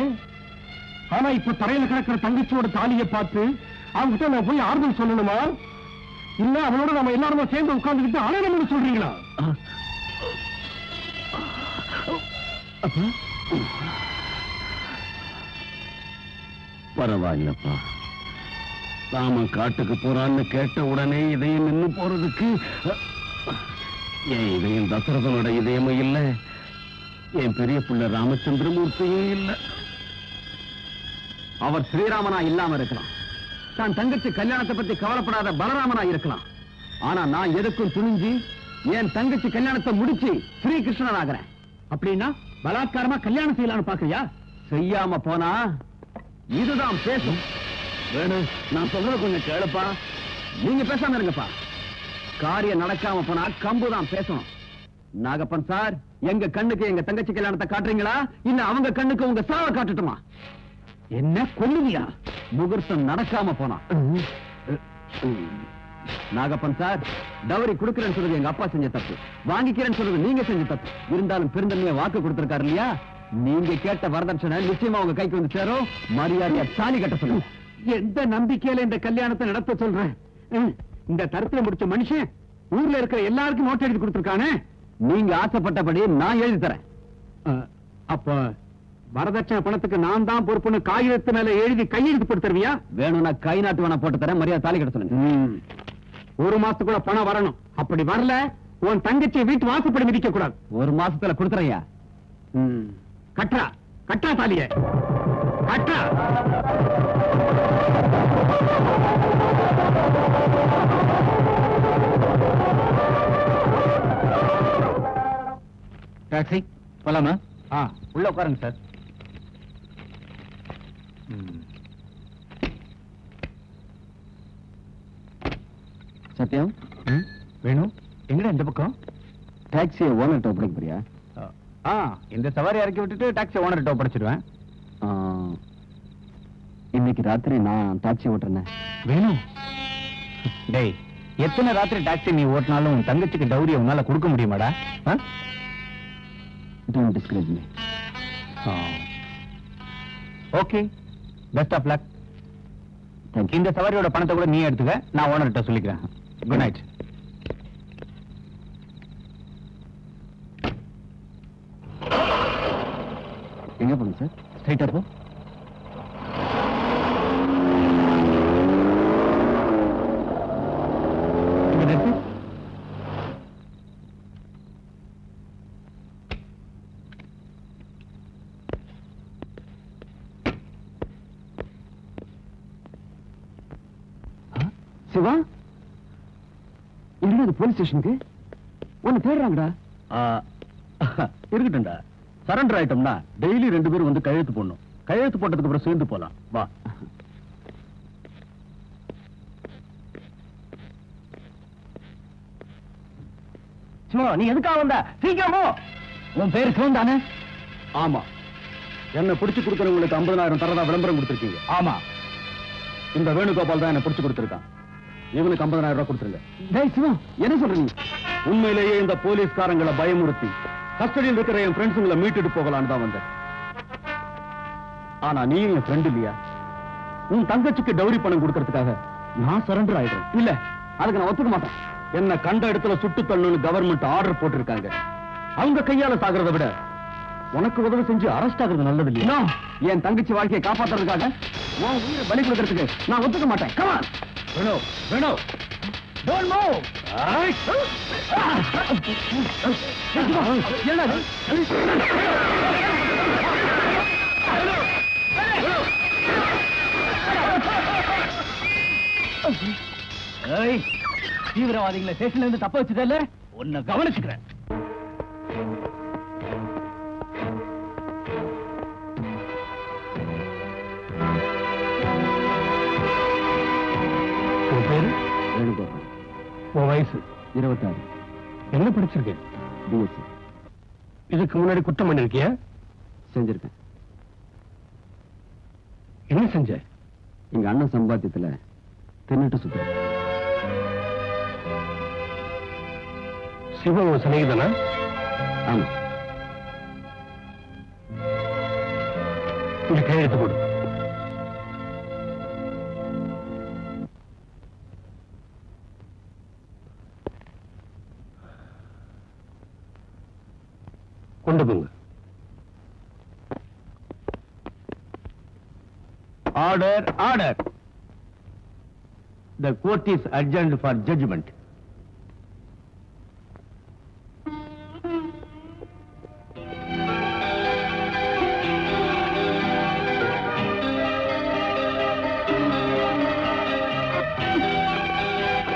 [SPEAKER 1] ஆனா இப்ப தரையில கிடக்கிற தங்கச்சியோட தாலியை பார்த்து அவங்ககிட்ட நான் போய் ஆறுதல் சொல்லணுமா? இல்ல அவளோட நம்ம எல்லாருமே சேர்ந்து உட்கார்ந்துக்கிட்டு ஆனந்தம் சொல்றீங்களா?
[SPEAKER 2] பரவாயில்லப்பா. ராமன் காட்டுக்கு போறான்னு கேட்ட உடனே இதயம் நின்னு போறதுக்கு என் இதயம் தசரதனோட இதயமும் இல்ல, என் பெரிய பிள்ளை ராமச்சந்திரமூர்த்தியும் இல்ல.
[SPEAKER 1] அவர் ஸ்ரீராமனா இல்லாம இருக்கலாம், தான் தங்கச்சி கல்யாணத்தை பத்தி கவலைப்படாத பலராமனா இருக்கலாம். ஆனா நான் எதுக்கும் துணிஞ்சு என் தங்கச்சி கல்யாணத்தை முடிச்சு ஸ்ரீகிருஷ்ணன் ஆகிறேன். அப்படின்னா பலாத்காரமா கல்யாணம் செய்யலாம்னு பாக்குறியா? செய்யாம போனா இதுதான் பேசும். வேணும், நான் சொல்றது கொஞ்சம் கேளுப்பா. நீங்க பேசாம இருங்கப்பா. காரியம் நடக்காம போனா கம்புதான் பேசணும்.
[SPEAKER 2] நாகப்பன் சார், எங்க கண்ணுக்கு எங்க தங்கச்சி கல்யாணத்தை காட்டுறீங்களா இல்ல அவங்க கண்ணுக்கு உங்க சாவை காட்டுட்டுமா? என்ன கொல்லுவியா? முகூர்த்தம் நடக்காம போனா. நாகப்பன் சார், டவரி கொடுக்கிறேன்னு சொல்றது எங்க அப்பா செஞ்ச தப்பு, வாங்கிக்கிறேன்னு சொல்றது நீங்க செஞ்ச தப்பு. இருந்தாலும் பெருந்தன்மையா வாக்கு கொடுத்திருக்காரு இல்லையா? நீங்க கேட்ட வரதட்சணை நிச்சயமா உங்க கைக்கு வந்து சேரும். மரியாதையா தாலி கட்ட சொல்லுங்க. எந்த நம்பிக்கையில இந்த கல்யாணத்தை நடத்த சொல்றேன்? இந்த தரத்துல முடிச்ச மனுஷன் ஊர்ல இருக்கிற எல்லாருக்கும் நோட் எழுதி கொடுத்திருக்கானே. நீங்க ஆசைப்பட்டபடி நான் எழுதி தரேன். அப்ப வரதட்சணை பணத்துக்கு நான் தான் பொறுப்புன்னு காகிதத்து மேல எழுதி கையெழுத்து போட்டு தருவியா? வேணும்னா கை நாட்டு வேணா போட்டு தரேன். மரியாதை தாலி கட்ட சொல்லுங்க. ஒரு மாசத்துக்குள்ள பணம் வரணும். அப்படி வரல உன் தங்கச்சியை வீட்டு வாசப்படி மிதிக்க கூடாது. ஒரு மாசத்துல கொடுத்துறையா? கட்டா கட்டா தாலிய கட்டா.
[SPEAKER 1] டாக்ஸி போலாமா? உள்ள உட்காருங்க சார்.
[SPEAKER 2] சத்யம்,
[SPEAKER 1] வேணும் எங்கடா இந்த பக்கம்?
[SPEAKER 2] டாக்ஸியை ஓனர்கிட்ட ஒப்படைக்க போறியா?
[SPEAKER 1] இந்த சவாரி இறக்கி விட்டுட்டு டாக்ஸி ஓனர்கிட்ட ஒப்படைச்சிடுவேன்.
[SPEAKER 2] இன்னைக்கு ராத்திரி நான் டாக்ஸி ஓட்டுறேன்.
[SPEAKER 1] வேணும் டேய், எத்தனை ராத்திரி டாக்ஸி நீ ஓட்டினாலும் உன் தங்கச்சிக்கு டௌரி உன்னால கொடுக்க முடியுமாடா?
[SPEAKER 2] Don't discourage me.
[SPEAKER 1] Okay, best of luck.
[SPEAKER 2] Thank you.
[SPEAKER 1] இந்த சவாரியோட பணத்தை கூட நீ எடுத்துக்க, நான் ஓனர்கிட்ட சொல்லிக்கிறேன். Good night.
[SPEAKER 2] எங்க போங்க சார்? ஸ்ட்ரைட்டா போ.
[SPEAKER 1] இங்க நிறுத்து.
[SPEAKER 2] சிவா, என்னது போலீஸ் ஸ்டேஷனுக்கு? ஒன்னு தேடுறாங்கடா. இருக்கட்டும்டா, சரண்டர் ஆயிட்டோம்னா டெய்லி 2 பேரும் வந்து கையெழுத்து போடணும். கையெழுத்து போட்டதுக்கு அப்புறம் சேர்ந்து போலாம். வா.
[SPEAKER 1] சிவா, நீ எதுக்காக வந்த? சீக்கிரமோ. உன் பேரு சிவன் தானே?
[SPEAKER 2] ஆமா. என்ன பிடிச்சு கொடுக்கறவங்களுக்கு 50,000 தரதா விளம்பரம் கொடுத்திருக்கீங்க.
[SPEAKER 1] ஆமா.
[SPEAKER 2] இந்த வேணுகோபால் தான் என்ன பிடிச்சு கொடுத்திருக்கான். இவனுக்கு 50,000 ரூபாய் கொடுத்துருங்க.
[SPEAKER 1] டேய் சிவா,
[SPEAKER 2] என்ன சொல்றீங்க? உண்மையிலேயே இந்த போலீஸ்காரங்களை பயமுறுத்தி கஸ்டடியில் இருக்கிற என் ஃப்ரெண்ட்ஸுங்களை மீட்டுட்டு போகலான்னு தான் வந்தேன். ஆனா நீ என் ஃப்ரெண்ட் இல்லையா? உன் தங்கச்சிக்கு டௌரி பணம் கொடுக்கறதுக்காக நான் சரண்டர் ஆயிடுறேன். இல்ல, அதுக்கு நான் ஒத்துக்க மாட்டேன். என்ன கண்ட இடத்துல சுட்டு தள்ளணும்னு கவர்மெண்ட் ஆர்டர் போட்டிருக்காங்க. அவங்க கையால சாகிறத விட உனக்கு உதவி செஞ்சு அரெஸ்ட் ஆகுறது நல்லது இல்லையா? என் தங்கச்சி வாழ்க்கையை காப்பாத்துறதுக்காக உன் உயிரை பலி கொடுக்கறதுக்கு நான் ஒத்துக்க மாட்டேன். Come on.
[SPEAKER 1] வேணும் வேணும். Don't move.
[SPEAKER 2] என்னது?
[SPEAKER 1] ஏய், தீவிரவாதிகளை ஸ்டேஷன்ல இருந்து தப்ப வச்சதல்ல, உன்னை கவனிச்சுக்கிறேன். உன் பேரு?
[SPEAKER 2] வேணுகோபால்.
[SPEAKER 1] உன் வயசு?
[SPEAKER 2] 26.
[SPEAKER 1] என்ன படிச்சிருக்க?
[SPEAKER 2] பிஎஸ்சி.
[SPEAKER 1] இதுக்கு முன்னாடி குற்றம் பண்ணிருக்கிய?
[SPEAKER 2] செஞ்சிருக்கேன்.
[SPEAKER 1] என்ன செஞ்ச?
[SPEAKER 2] எங்க அண்ணன் சம்பாத்தியத்துல தின்னுட்டு சுத்துறேன்.
[SPEAKER 1] சிவ உன் சிநேகிதனா?
[SPEAKER 2] ஆமா.
[SPEAKER 1] இந்த கையெழுத்து போடு. கொண்டு போங்க. Order order. The court is adjourned for judgment.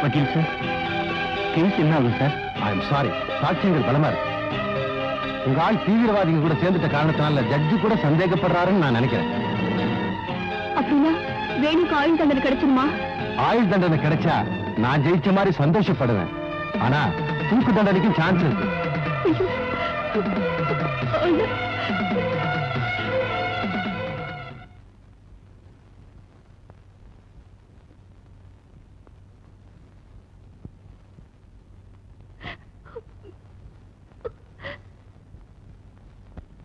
[SPEAKER 1] வக்கீல் சார், கேஸ் என்ன ஆகும் சார்? ஐ எம் சாரி, சாட்சியங்கள் பலமா இருக்கு. உங்க ஆள் தீவிரவாதிகள் கூட சேர்ந்துட்ட காரணத்தினால ஜட்ஜு கூட சந்தேகப்படுறாருன்னு நான் நினைக்கிறேன்.
[SPEAKER 3] அப்படின்னா வேணுக்கு ஆயுள் தண்டனை கிடைச்சிருமா?
[SPEAKER 1] ஆயுள் தண்டனை கிடைச்சா நான் ஜெயிச்ச மாதிரி சந்தோஷப்படுவேன். ஆனா தூக்கு தண்டனைக்கும் சான்ஸ் இருக்கு.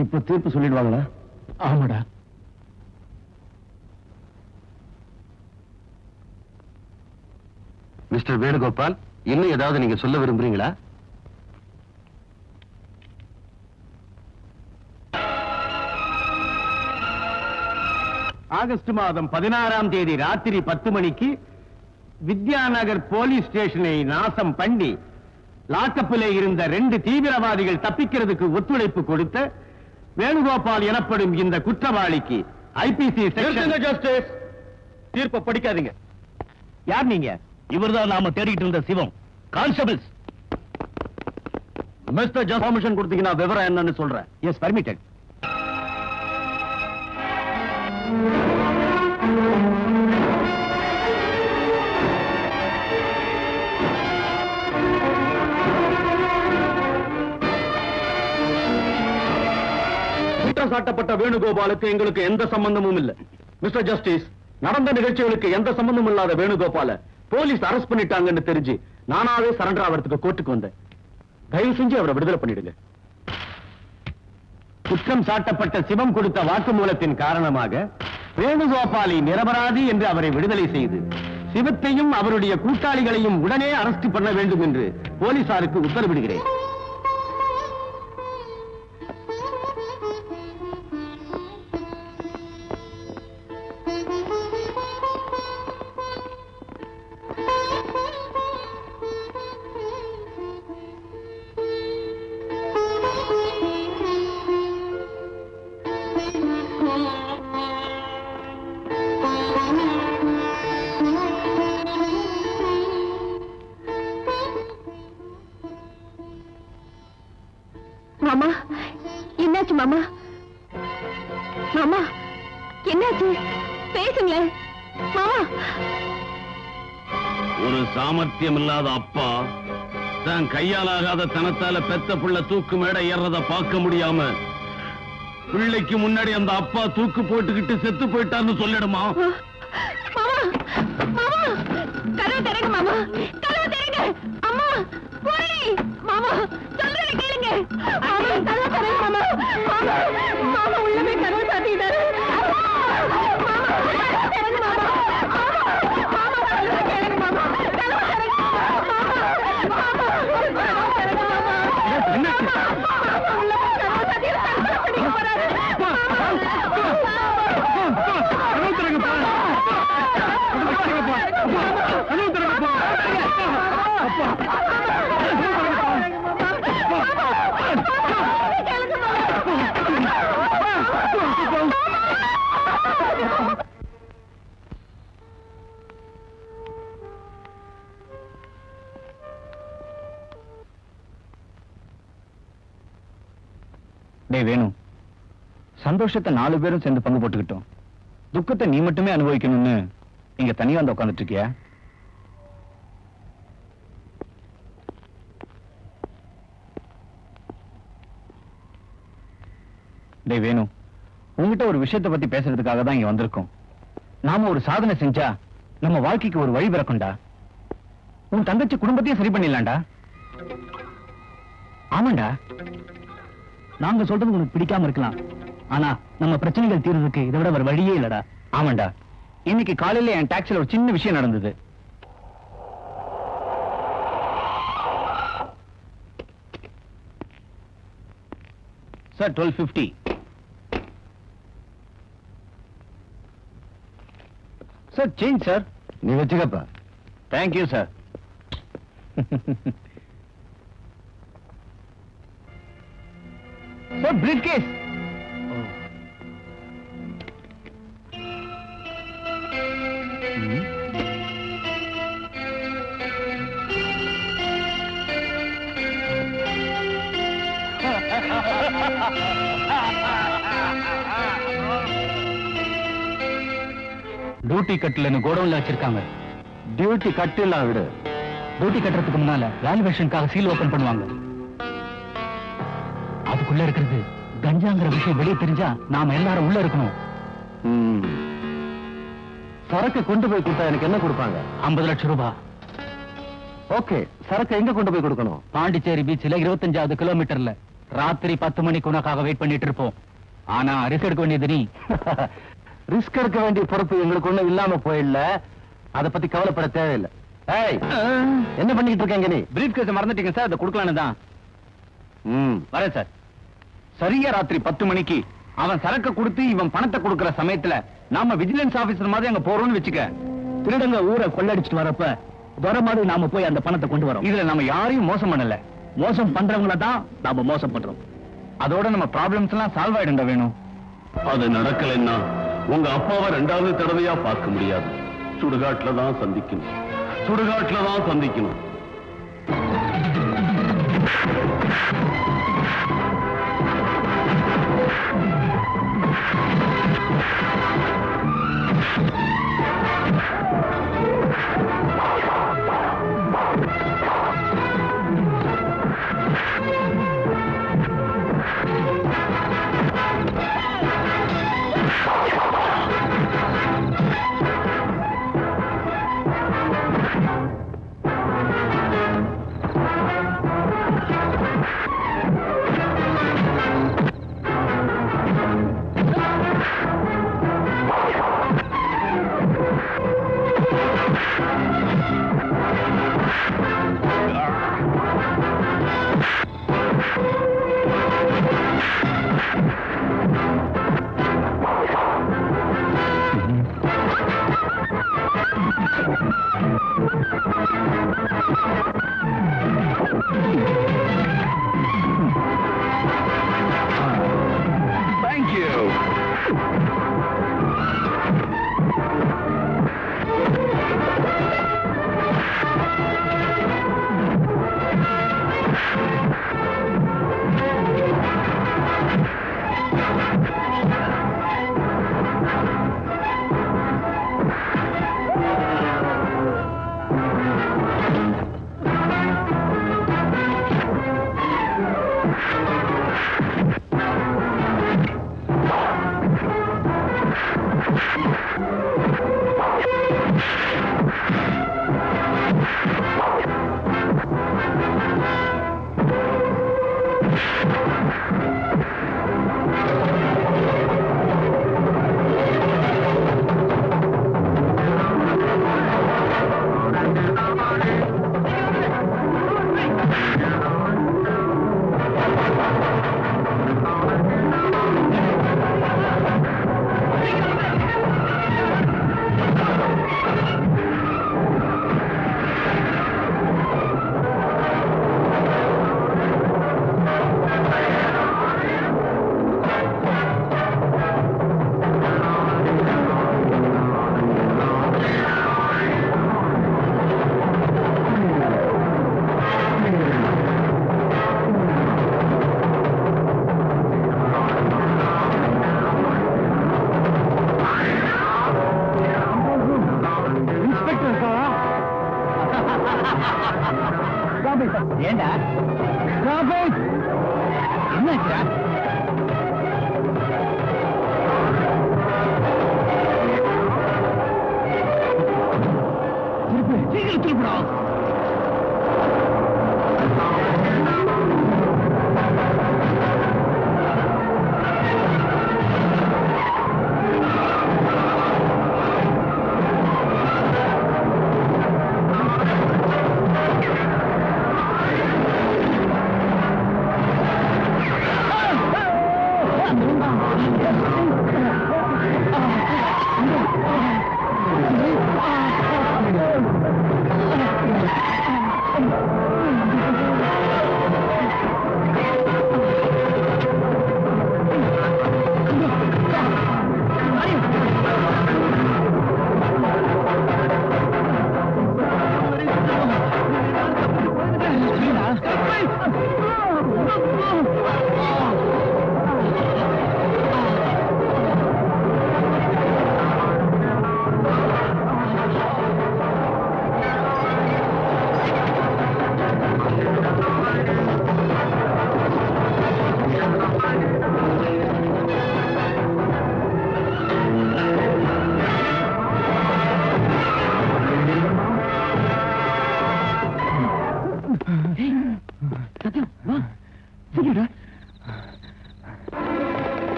[SPEAKER 4] இப்ப தீர்ப்பு சொல்லிடுவாங்களா?
[SPEAKER 1] ஆமாடா.
[SPEAKER 4] மிஸ்டர் வேணுகோபால், இன்னும் ஏதாவது நீங்க சொல்ல விரும்புறீங்களா? ஆகஸ்ட் மாதம் 16ஆம் தேதி ராத்திரி 10 மணிக்கு வித்யாநகர் போலீஸ் ஸ்டேஷனை நாசம் பண்ணி லாக்கப்பிலே இருந்த 2 தீவிரவாதிகள் தப்பிக்கிறதுக்கு ஒத்துழைப்பு கொடுத்த வேணுகோபால் எனப்படும் இந்த குற்றவாளிக்கு ஐபிசி ஜஸ்டிஸ். தீர்ப்பை படிக்காதீங்க. யார் நீங்க? இவர்தான் நாம தேடிட்டு இருந்த Sivam. Constables, mister just permission கொடுத்தீங்கன்னா விவரம் என்னன்னு சொல்றேன். Yes, permitted. குற்றம் சாட்டப்பட்ட வேணுகோபாலுக்கு எங்களுக்கு எந்த சம்பந்தமும் இல்லை. மிஸ்டர் ஜஸ்டிஸ், நடந்த நிகழ்ச்சிகளுக்கு எந்த சம்பந்தமும் இல்லாத வேணுகோபால போலீஸ் அரெஸ்ட் பண்ணிட்டாங்கன்னு தெரிஞ்சு நானாவே சரண்டர் ஆகிறதுக்கு கோர்ட்டுக்கு வந்தேன். தயவு செஞ்சு அவரை விடுதலை பண்ணிடுங்க. குற்றம் சாட்டப்பட்ட சிவம் கொடுத்த வாக்குமூலத்தின் காரணமாக வேணுகோபாலை நிரபராதி என்று அவரை விடுதலை செய்து சிவத்தையும் அவருடைய கூட்டாளிகளையும் உடனே அரெஸ்ட் பண்ண வேண்டும் என்று போலீசாருக்கு உத்தரவிடுகிறேன்.
[SPEAKER 3] மாமா, என்னாச்சு மாமா? மாமா, என்னாச்சு? பேசுங்களேன் மாமா.
[SPEAKER 2] ஒரு சாமர்த்தியம் இல்லாத அப்பா தான் கையாலாகாத தனத்தால பெத்த புள்ள தூக்கு மேடை ஏறத பார்க்க முடியாம பிள்ளைக்கு முன்னாடி அந்த அப்பா தூக்கு போட்டுக்கிட்டு செத்து போயிட்டான்னு சொல்லிடுமா?
[SPEAKER 3] மாமா, மாமா, கதவு திறங்க மாமா, கதவு திறங்க. அம்மா, பூரணி, மாமா, சொல்றதை கேளுங்க. மாமா, கதவு திறங்க மாமா. மாமா, மாமா உள்ளமே கதவு சாத்திட்டாரு. மாமா, கதவு திறங்க மாமா. மாமா, சொல்றதை கேளுங்க மாமா. கதவு திறங்க மாமா. மாமா, கதவு திறங்க மாமா. மாமா, உள்ளமே கதவு சாத்திட்டாரு. பிடிக்க போறாரு.
[SPEAKER 1] டேய் வேணு, சந்தோஷத்தை 4 பேரும் சேர்ந்து பங்கு போட்டுக்கிட்டோம். துக்கத்தை நீ மட்டுமே அனுபவிக்கணும்னு இங்க தனியா வந்து உட்கார்ந்துட்டு இருக்கியா? டேய் வேணு, உங்ககிட்ட ஒரு விஷயத்தை பத்தி பேசுறதுக்காக தான் இங்க வந்திருக்கோம். நாம ஒரு சாதனை செஞ்சா நம்ம வாழ்க்கைக்கு ஒரு வழி பிறக்கும்டா. உன் தங்கச்சி குடும்பத்தையும் சரி பண்ணிடலாம்டா. ஆமாண்டா, நாங்க சொல்றது உனக்கு பிடிக்காம இருக்கலாம், ஆனா நம்ம பிரச்சனைகள் தீர்றதுக்கு இதை விட ஒரு வழியே இல்லடா. ஆமாண்டா, இன்னைக்கு காலையில என் டாக்ஸில ஒரு சின்ன விஷயம் நடந்தது. சார், 1250. Sir, change sir.
[SPEAKER 4] நீ வச்சுக்கப்பா.
[SPEAKER 1] Thank you sir. Sir, briefcase. Duty கட்டில் கோடவுன்ல வச்சிருக்காங்க.
[SPEAKER 4] டியூட்டி கட்டிலாம் விடு.
[SPEAKER 1] டியூட்டி கட்டுறதுக்கு முன்னால வேல்யூவேஷனுக்காக சீல் ஓபன் பண்ணுவாங்க. அதுக்குள்ள இருக்கிறது கஞ்சாங்கிற விஷயம் வெளியே தெரிஞ்சா நாம எல்லாரும் உள்ள இருக்கணும்.
[SPEAKER 5] சரக்கு கொண்டு போய் கொடுத்தா எனக்கு என்ன கொடுப்பாங்க?
[SPEAKER 1] 50 லட்சம் ரூபாய்.
[SPEAKER 5] ஓகே, சரக்கு எங்க கொண்டு போய் கொடுக்கணும்?
[SPEAKER 1] பாண்டிச்சேரி பீச்ல 25வது கிலோமீட்டர்ல ராத்திரி 10 மணிக்கு உனக்காக வெயிட் பண்ணிட்டு இருப்போம். ஆனா ரிஸ்க் எடுக்க வேண்டியது நீ.
[SPEAKER 5] ரிஸ்க் எடுக்க வேண்டிய பொறுப்பு எங்களுக்கு ஒண்ணும் இல்லாம போயிடல. அத பத்தி கவலைப்பட தேவையில்லை. ஏய், என்ன பண்ணிட்டு இருக்கீங்க நீ?
[SPEAKER 1] பிரீஃப் கேஸ் மறந்துட்டீங்க சார், அதை கொடுக்கலான்னு தான். வரேன் சார். சரியா ராத்திரி 10 மணிக்கு அவன் சரக்கு கொடுத்து இவன் பணத்தை கொடுக்கிற சமயத்துல நாம விஜிலன்ஸ் ஆபீசர் மாதிரி அங்க போறோம்னு வச்சுக்க. திருடங்க ஊரை கொள்ளடிச்சிட்டு வரப்ப வர மாதிரி நாம போய் அந்த பணத்தை கொண்டு வரோம். இதுல நம்ம யாரையும் மோசம் பண்ணல. மோசம் பண்றவங்கள தான் நாம மோசம் பண்றோம். அதோட நம்ம ப்ராப்ளம்ஸ் எல்லாம் சால்வ் ஆயிடும்டா வேணும்.
[SPEAKER 2] அது நடக்கலைன்னா உங்க அப்பாவை 2வது தடவையா பார்க்க முடியாது. சுடுகாட்டுல தான் சந்திக்கணும். சுடுகாட்டுல தான் சந்திக்கணும்.
[SPEAKER 1] Thank you. ஏண்டா என்னாச்சா? சீக்கிரம் திருப்படா.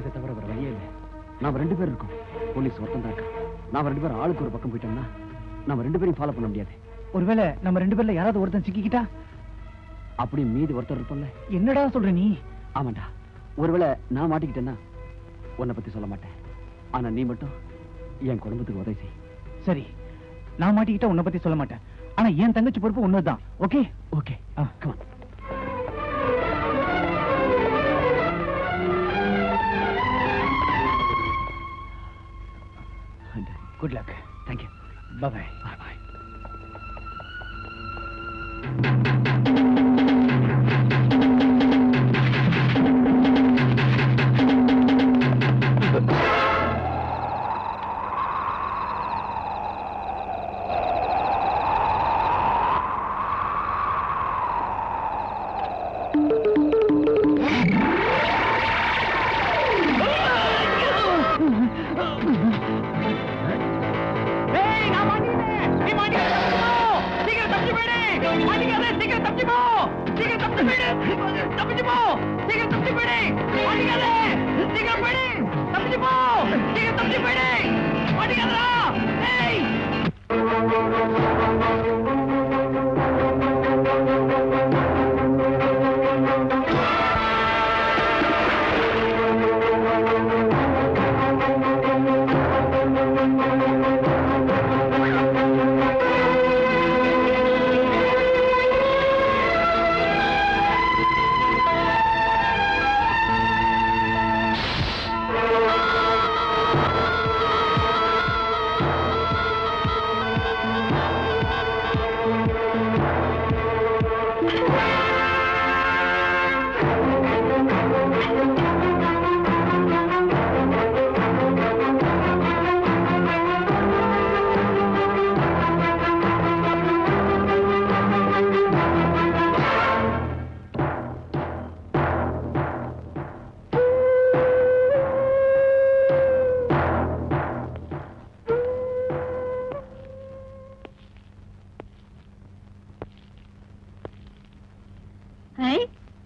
[SPEAKER 4] இதை தவிர வேற வழியே இல்லை. நாம 2 பேர் இருக்கோம், போலீஸ் ஒருத்தன் தான் இருக்கா. நாம 2 பேரும் ஆளுக்கு ஒரு பக்கம் போயிட்டோம்னா நாம 2 பேரையும் ஃபாலோ பண்ண முடியாது.
[SPEAKER 1] ஒருவேளை நம்ம 2 பேர்ல யாராவது ஒருத்தன் சிக்கிக்கிட்டா?
[SPEAKER 4] அப்படி மீதி ஒருத்தர் இருப்போம்ல.
[SPEAKER 1] என்னடா சொல்ற நீ?
[SPEAKER 4] ஆமாண்டா, ஒருவேளை நான் மாட்டிக்கிட்டேன்னா உன்னை பத்தி சொல்ல மாட்டேன். ஆனா நீ மட்டும் என் குடும்பத்துக்கு உதவி செய்.
[SPEAKER 1] சரி, நான் மாட்டிக்கிட்டா உன்னை பத்தி சொல்ல மாட்டேன். ஆனா என் தங்கச்சி பொறுப்பு ஒண்ணுதான். Okay
[SPEAKER 4] okay, come on.
[SPEAKER 1] Good luck.
[SPEAKER 4] Thank you.
[SPEAKER 1] Bye bye.
[SPEAKER 4] Bye bye.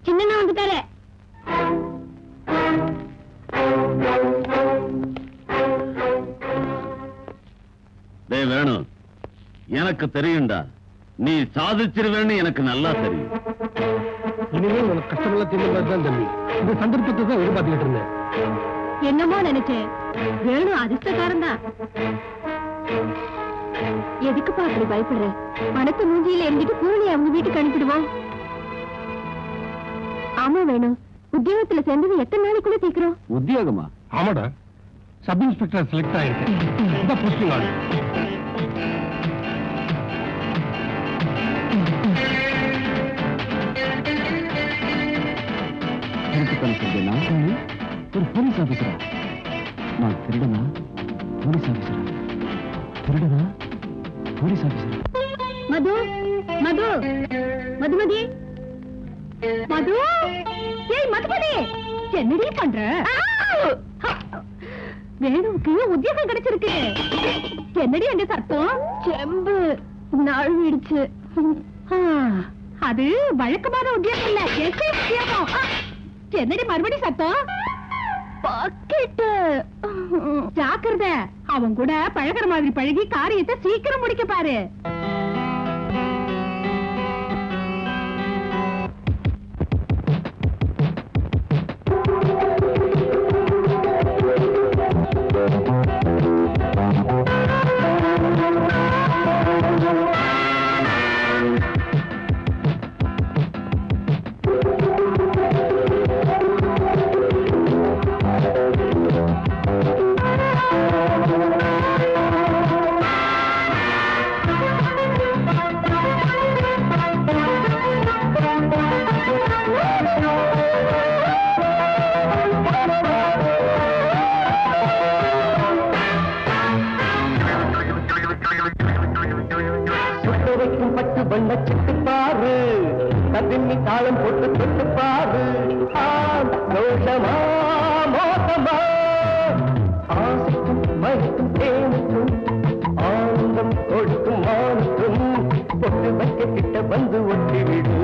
[SPEAKER 3] சின்ன வந்துட்டாரு.
[SPEAKER 2] வேணும், எனக்கு தெரியும்டா, நீ சாதிச்சிருவேன்னு எனக்கு நல்லா தெரியும்.
[SPEAKER 5] இனிமே உனக்கு கஷ்டமெல்லாம் தெரியும் தம்பி. இந்த சந்தர்ப்பத்தை தான் எதிர்பார்த்துக்கிட்டு இருந்தேன்.
[SPEAKER 3] என்னமோ நினைச்சேன், வேணும் அதிர்ஷ்டக்காரன் தான். எதுக்குப்பா அப்படி பயப்படுற? பணத்தை மூஞ்சியில எரிஞ்சிட்டு பூரணி அவங்க வீட்டுக்கு அனுப்பிடுவோம். ஆமா வேணும், உத்தியோகத்துல சேர்ந்தது எத்தனை நாளைக்குள்ள தீக்கிறோம்?
[SPEAKER 4] உத்தியோகமா?
[SPEAKER 5] ஆமாடா, சப் இன்ஸ்பெக்டர் செலக்ட் ஆயிருக்கு. இந்த போஸ்டிங் ஆர்டர்.
[SPEAKER 4] ஒரு போலீஸ் ஆபீசரா? நான் திருடனா? போலீஸ் ஆபீசரா? திருடனா? போலீஸ் ஆபீசரா?
[SPEAKER 3] மது மது மதுமதி மது, ஏய் மதுமதி, என்னடி பண்ற? வேணுவுக்கு உத்தியோகம் கிடைச்சிருக்கு. என்னடி அங்க சத்தம்? செம்பு நழுவிடுச்சு. அது வழக்கமான உத்தியோகம் இல்ல, எஸ்ஐ உத்தியோகம். என்னடி மறுபடி சத்தம்? பாக்கெட். ஜாக்கிரதை, அவன் கூட பழகிற மாதிரி பழகி காரியத்தை சீக்கிரம் முடிக்க பாரு.
[SPEAKER 5] வண்ணச்சிட்டு பாரு, கதின்னி தாளம் போட்டு தொட்டு பாரு. தோஷமா மோசமா, ஆசைக்கும் மயக்கும் தேனுக்கும் ஆனந்தம் கொடுக்கும் மானுக்கும் பொட்டு வைக்க கிட்ட வந்து ஒட்டிவிடு.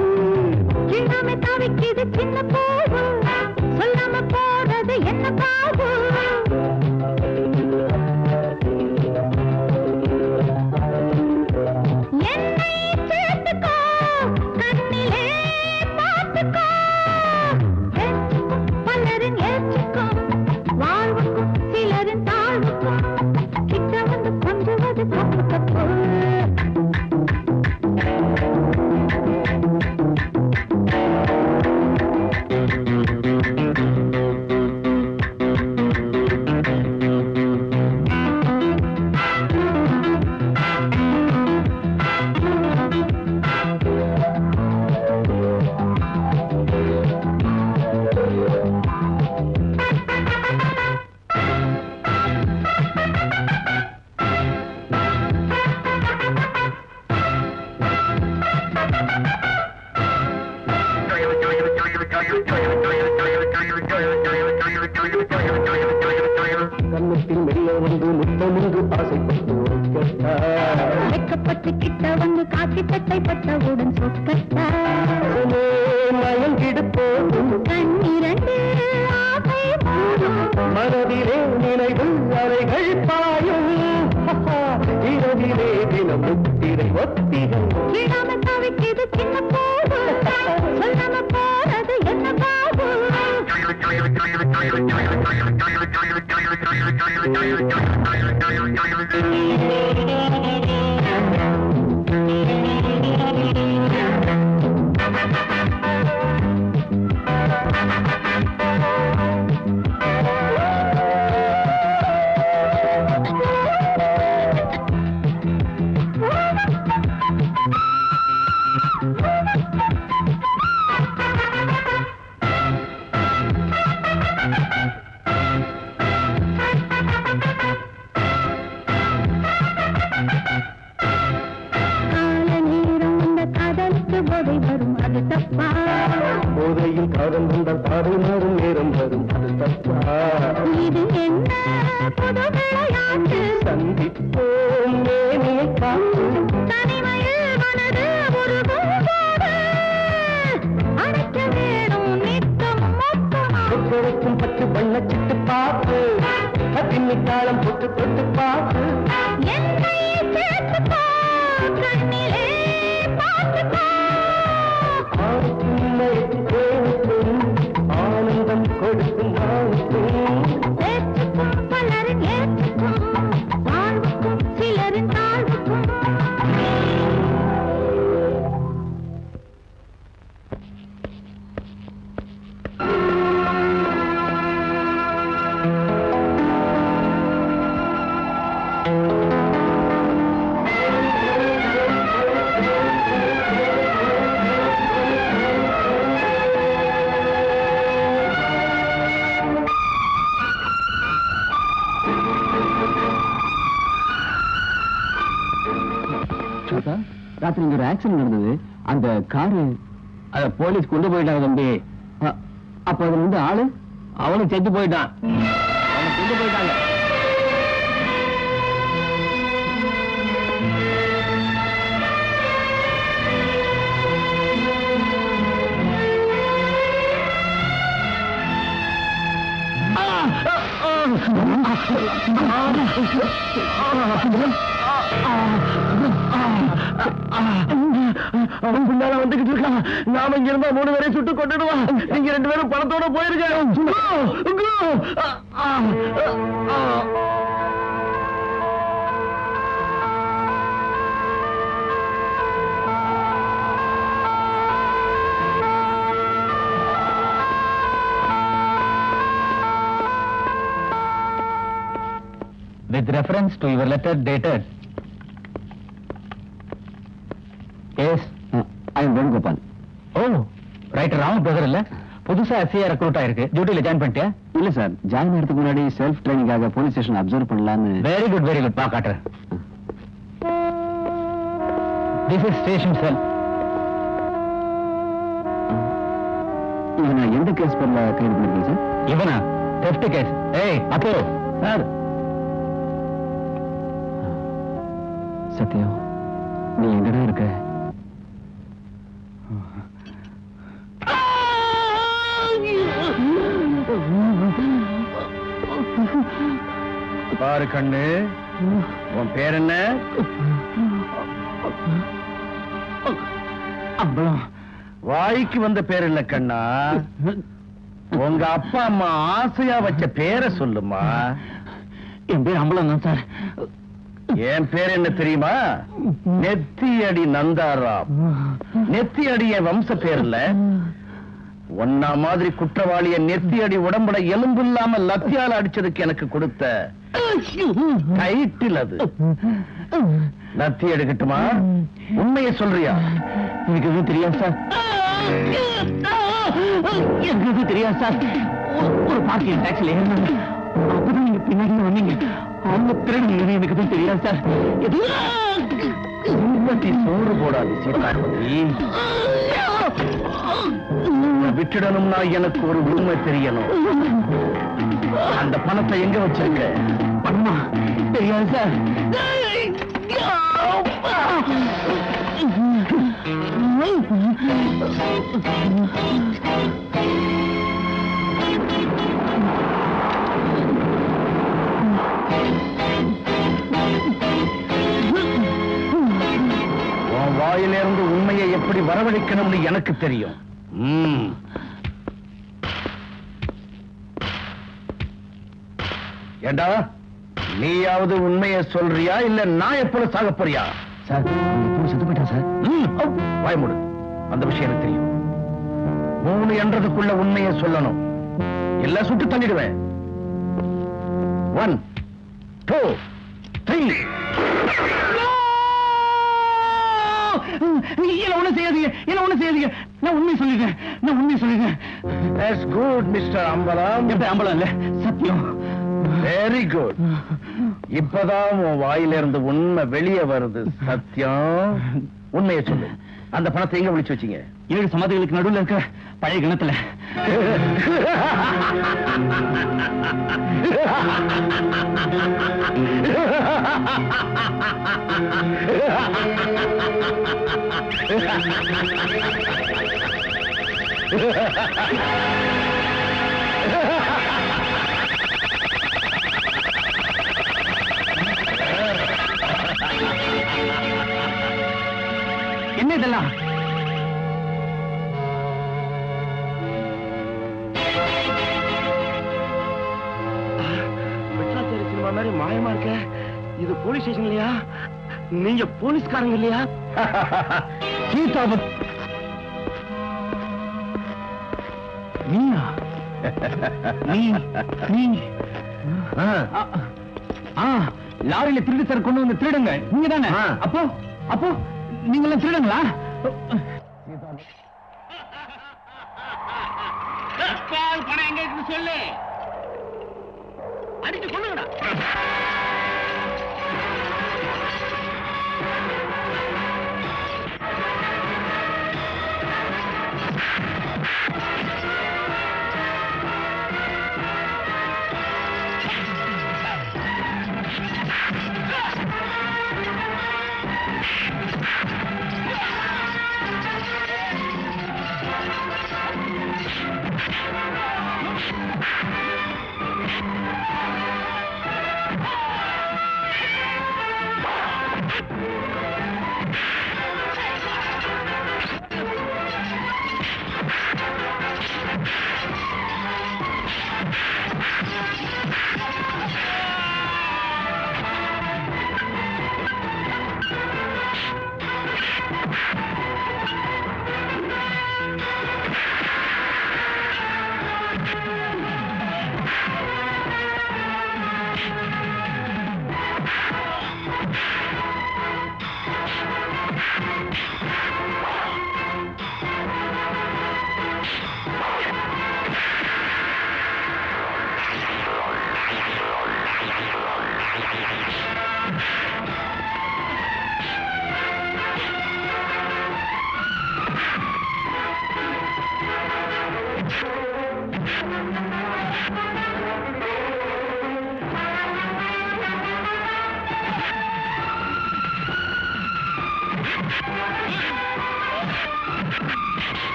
[SPEAKER 5] சின்னமே தாவிக்குது சின்ன போது, சொல்லாம போறது என்ன பாவு? கன்னத்தில் மெல்ல வந்து முத்தமுண்டு ஆசைப்பட்டு
[SPEAKER 3] வெக்கப்பட்டு கிட்ட வந்து காக்கி சட்டை பட்டவுடன் சொக்கட்டா
[SPEAKER 5] மயங்கிடு போதும்
[SPEAKER 3] கண்ணிரண்டு ஆசை போதும்
[SPEAKER 5] மனதிலே நினைவு அலைகள் பாயும் இரவிலே தினம் முத்திரை ஒத்திகை
[SPEAKER 3] விடாம தவிக்குது சின்ன போது சொல்லாம போறது என்ன பாபு
[SPEAKER 5] போதையில் காதல் வந்தால் பாதை மாறும் நேரம் வரும் அது தப்பா
[SPEAKER 3] இது என்ன புது விளையாட்டு
[SPEAKER 5] சந்திப்போம் மேனியை காத்து
[SPEAKER 3] தனிமையில் மனது ஒரு பூவோடு அடைக்க வேணும் நித்தம் மொத்தமா
[SPEAKER 5] ஒவ்வொருக்கும் பத்து வண்ணச்சிட்டு பார்த்து பின்னி தாளம் போட்டு தொட்டு பார்த்து
[SPEAKER 3] என்னை சேர்த்துக்கோ கண்ணிலே பார்த்துக்கோ
[SPEAKER 5] ஆனந்தம் கொடுக்கும்
[SPEAKER 3] ஏற்றுக்கும் பலரின் ஏற்றுக்கும் வாழ்வுக்கும் சிலரின் தாழ்வுக்கும்
[SPEAKER 1] ராத்திரி இங்க ஒரு ஆக்சிடென்ட் நடந்தது அந்த காரு அத போலீஸ் கொண்டு போயிட்டாங்க தம்பி அப்ப அதுல வந்து ஆளு அவனும் செத்து போயிட்டான் அவனை கொண்டு போயிட்டாங்க
[SPEAKER 5] அவன் பின்னால வந்துகிட்டு இருக்கான். நாம இங்க இருந்தா 3 பேரை சுட்டு கொண்டுடுவான். நீங்க 2 பேரும் பணத்தோட போயிருக்க.
[SPEAKER 1] With reference to your letter dated. Yes, I am Venugopal. Oh, writer Rama brother இல்ல? புதுசா எஸ்ஐ ரெக்ரூட் ஆயிருக்கு. டியூட்டில ஜாயின் பண்ணிட்டியா? இல்ல சார், ஜாயின் ஆகிறதுக்கு முன்னாடி செல்ஃப் ட்ரைனிங்காக போலீஸ் ஸ்டேஷன் அப்சர்வ் பண்ணலாம்னு. வெரி குட் பா காட்டுறேன். This is ஸ்டேஷன் செல். இவனை எந்த கேஸ் பேர்ல கைது பண்ணிருக்கீங்க சார்? இவனா தெஃப்ட் கேஸ். ஏய் அப்போ சார். சத்யம், நீ எங்கடா இருக்க?
[SPEAKER 4] பாரு கண்ணு, உன் பேர் என்ன?
[SPEAKER 1] அம்பலம்.
[SPEAKER 4] வாய்க்கு வந்த பேர் இல்ல கண்ணா, உங்க அப்பா அம்மா ஆசையா வச்ச பேரை சொல்லுமா.
[SPEAKER 1] என் பேர் அம்பலம் தான் சார்.
[SPEAKER 4] என் பேர் என்ன தெரியுமா? நெத்தியடி நந்தாராம். நெத்தியடி என் வம்ச பேர்ல. ஒன்னா மாதிரி குற்றவாளிய நெத்தியடி உடம்புல எலும்பு இல்லாம லத்தியால அடிச்சதுக்கு எனக்கு கொடுத்த டைட்டில் அது. லத்தி எடுக்கட்டுமா? உண்மையை சொல்றியா?
[SPEAKER 1] எனக்கு எதுவும் தெரியாது சார். எனக்கு எதுவும் தெரியாது சார். ஒரு பாக்கியம் டாக்ஸில ஏறினாங்க. அப்பதான் நீங்க பின்னாடி வந்தீங்க. அவங்க திருடுங்க. எனக்கு எதுவும் தெரியாது சார்.
[SPEAKER 4] சோறு போடாது சீதாபதி. விட்டுடணும்னா எனக்கு ஒரு உண்மை தெரியணும்.
[SPEAKER 5] அந்த பணத்தை எங்க வச்சிருக்க?
[SPEAKER 1] பணமா தெரியாது சார்.
[SPEAKER 5] உன் வாயிலிருந்து உண்மையை எப்படி வரவழைக்கணும்னு எனக்கு தெரியும். ஏண்டா, நீயாவது உண்மையை சொல்றியா இல்ல நான் எப்பொழுது சாக போறியா?
[SPEAKER 1] சார் செத்து போயிட்டா சார்.
[SPEAKER 5] வாய்மூடு. அந்த விஷயம் எனக்கு தெரியும். 3 என்றதுக்குள்ள உண்மையை சொல்லணும், இல்ல சுட்டு தள்ளிடுவேன். 1 2 3.
[SPEAKER 1] ஒண்ணு செய்யாதீங்க, என்ன ஒண்ணு செய்யாதீங்க. நான் உண்மை சொல்லிட்டேன், நான் உண்மை சொல்லிட்டேன்.
[SPEAKER 5] That's good, Mr. அம்பலம்.
[SPEAKER 1] எப்படி அம்பலம் இல்ல, சத்தியம்.
[SPEAKER 5] Very good. இப்பதான் உன் வாயிலிருந்து உண்மை வெளியே வருது. சத்தியம், உண்மையை சொல்லு. அந்த பணத்தை எங்க ஒளிச்சு வச்சீங்க?
[SPEAKER 1] 7 சமாதிகளுக்கு நடுவுல இருக்க பழைய கிணத்துல. என்ன இதெல்லாம்?
[SPEAKER 5] சினிமா மாதிரி மாயமா இருக்க. இது போலீஸ் ஸ்டேஷன் இல்லையா? நீங்க போலீஸ்காரங்க இல்லையா?
[SPEAKER 1] சீதாபத் நீயா? நீ லாரியில திருடி சார் கொண்டு வந்து திருடுங்க நீங்க தானே? அப்போ அப்போ நீங்களும் திருடுங்களா?
[SPEAKER 4] பணம் எங்க இருக்குன்னு சொல்லு. அடிச்சு கொள்ளுங்கடா.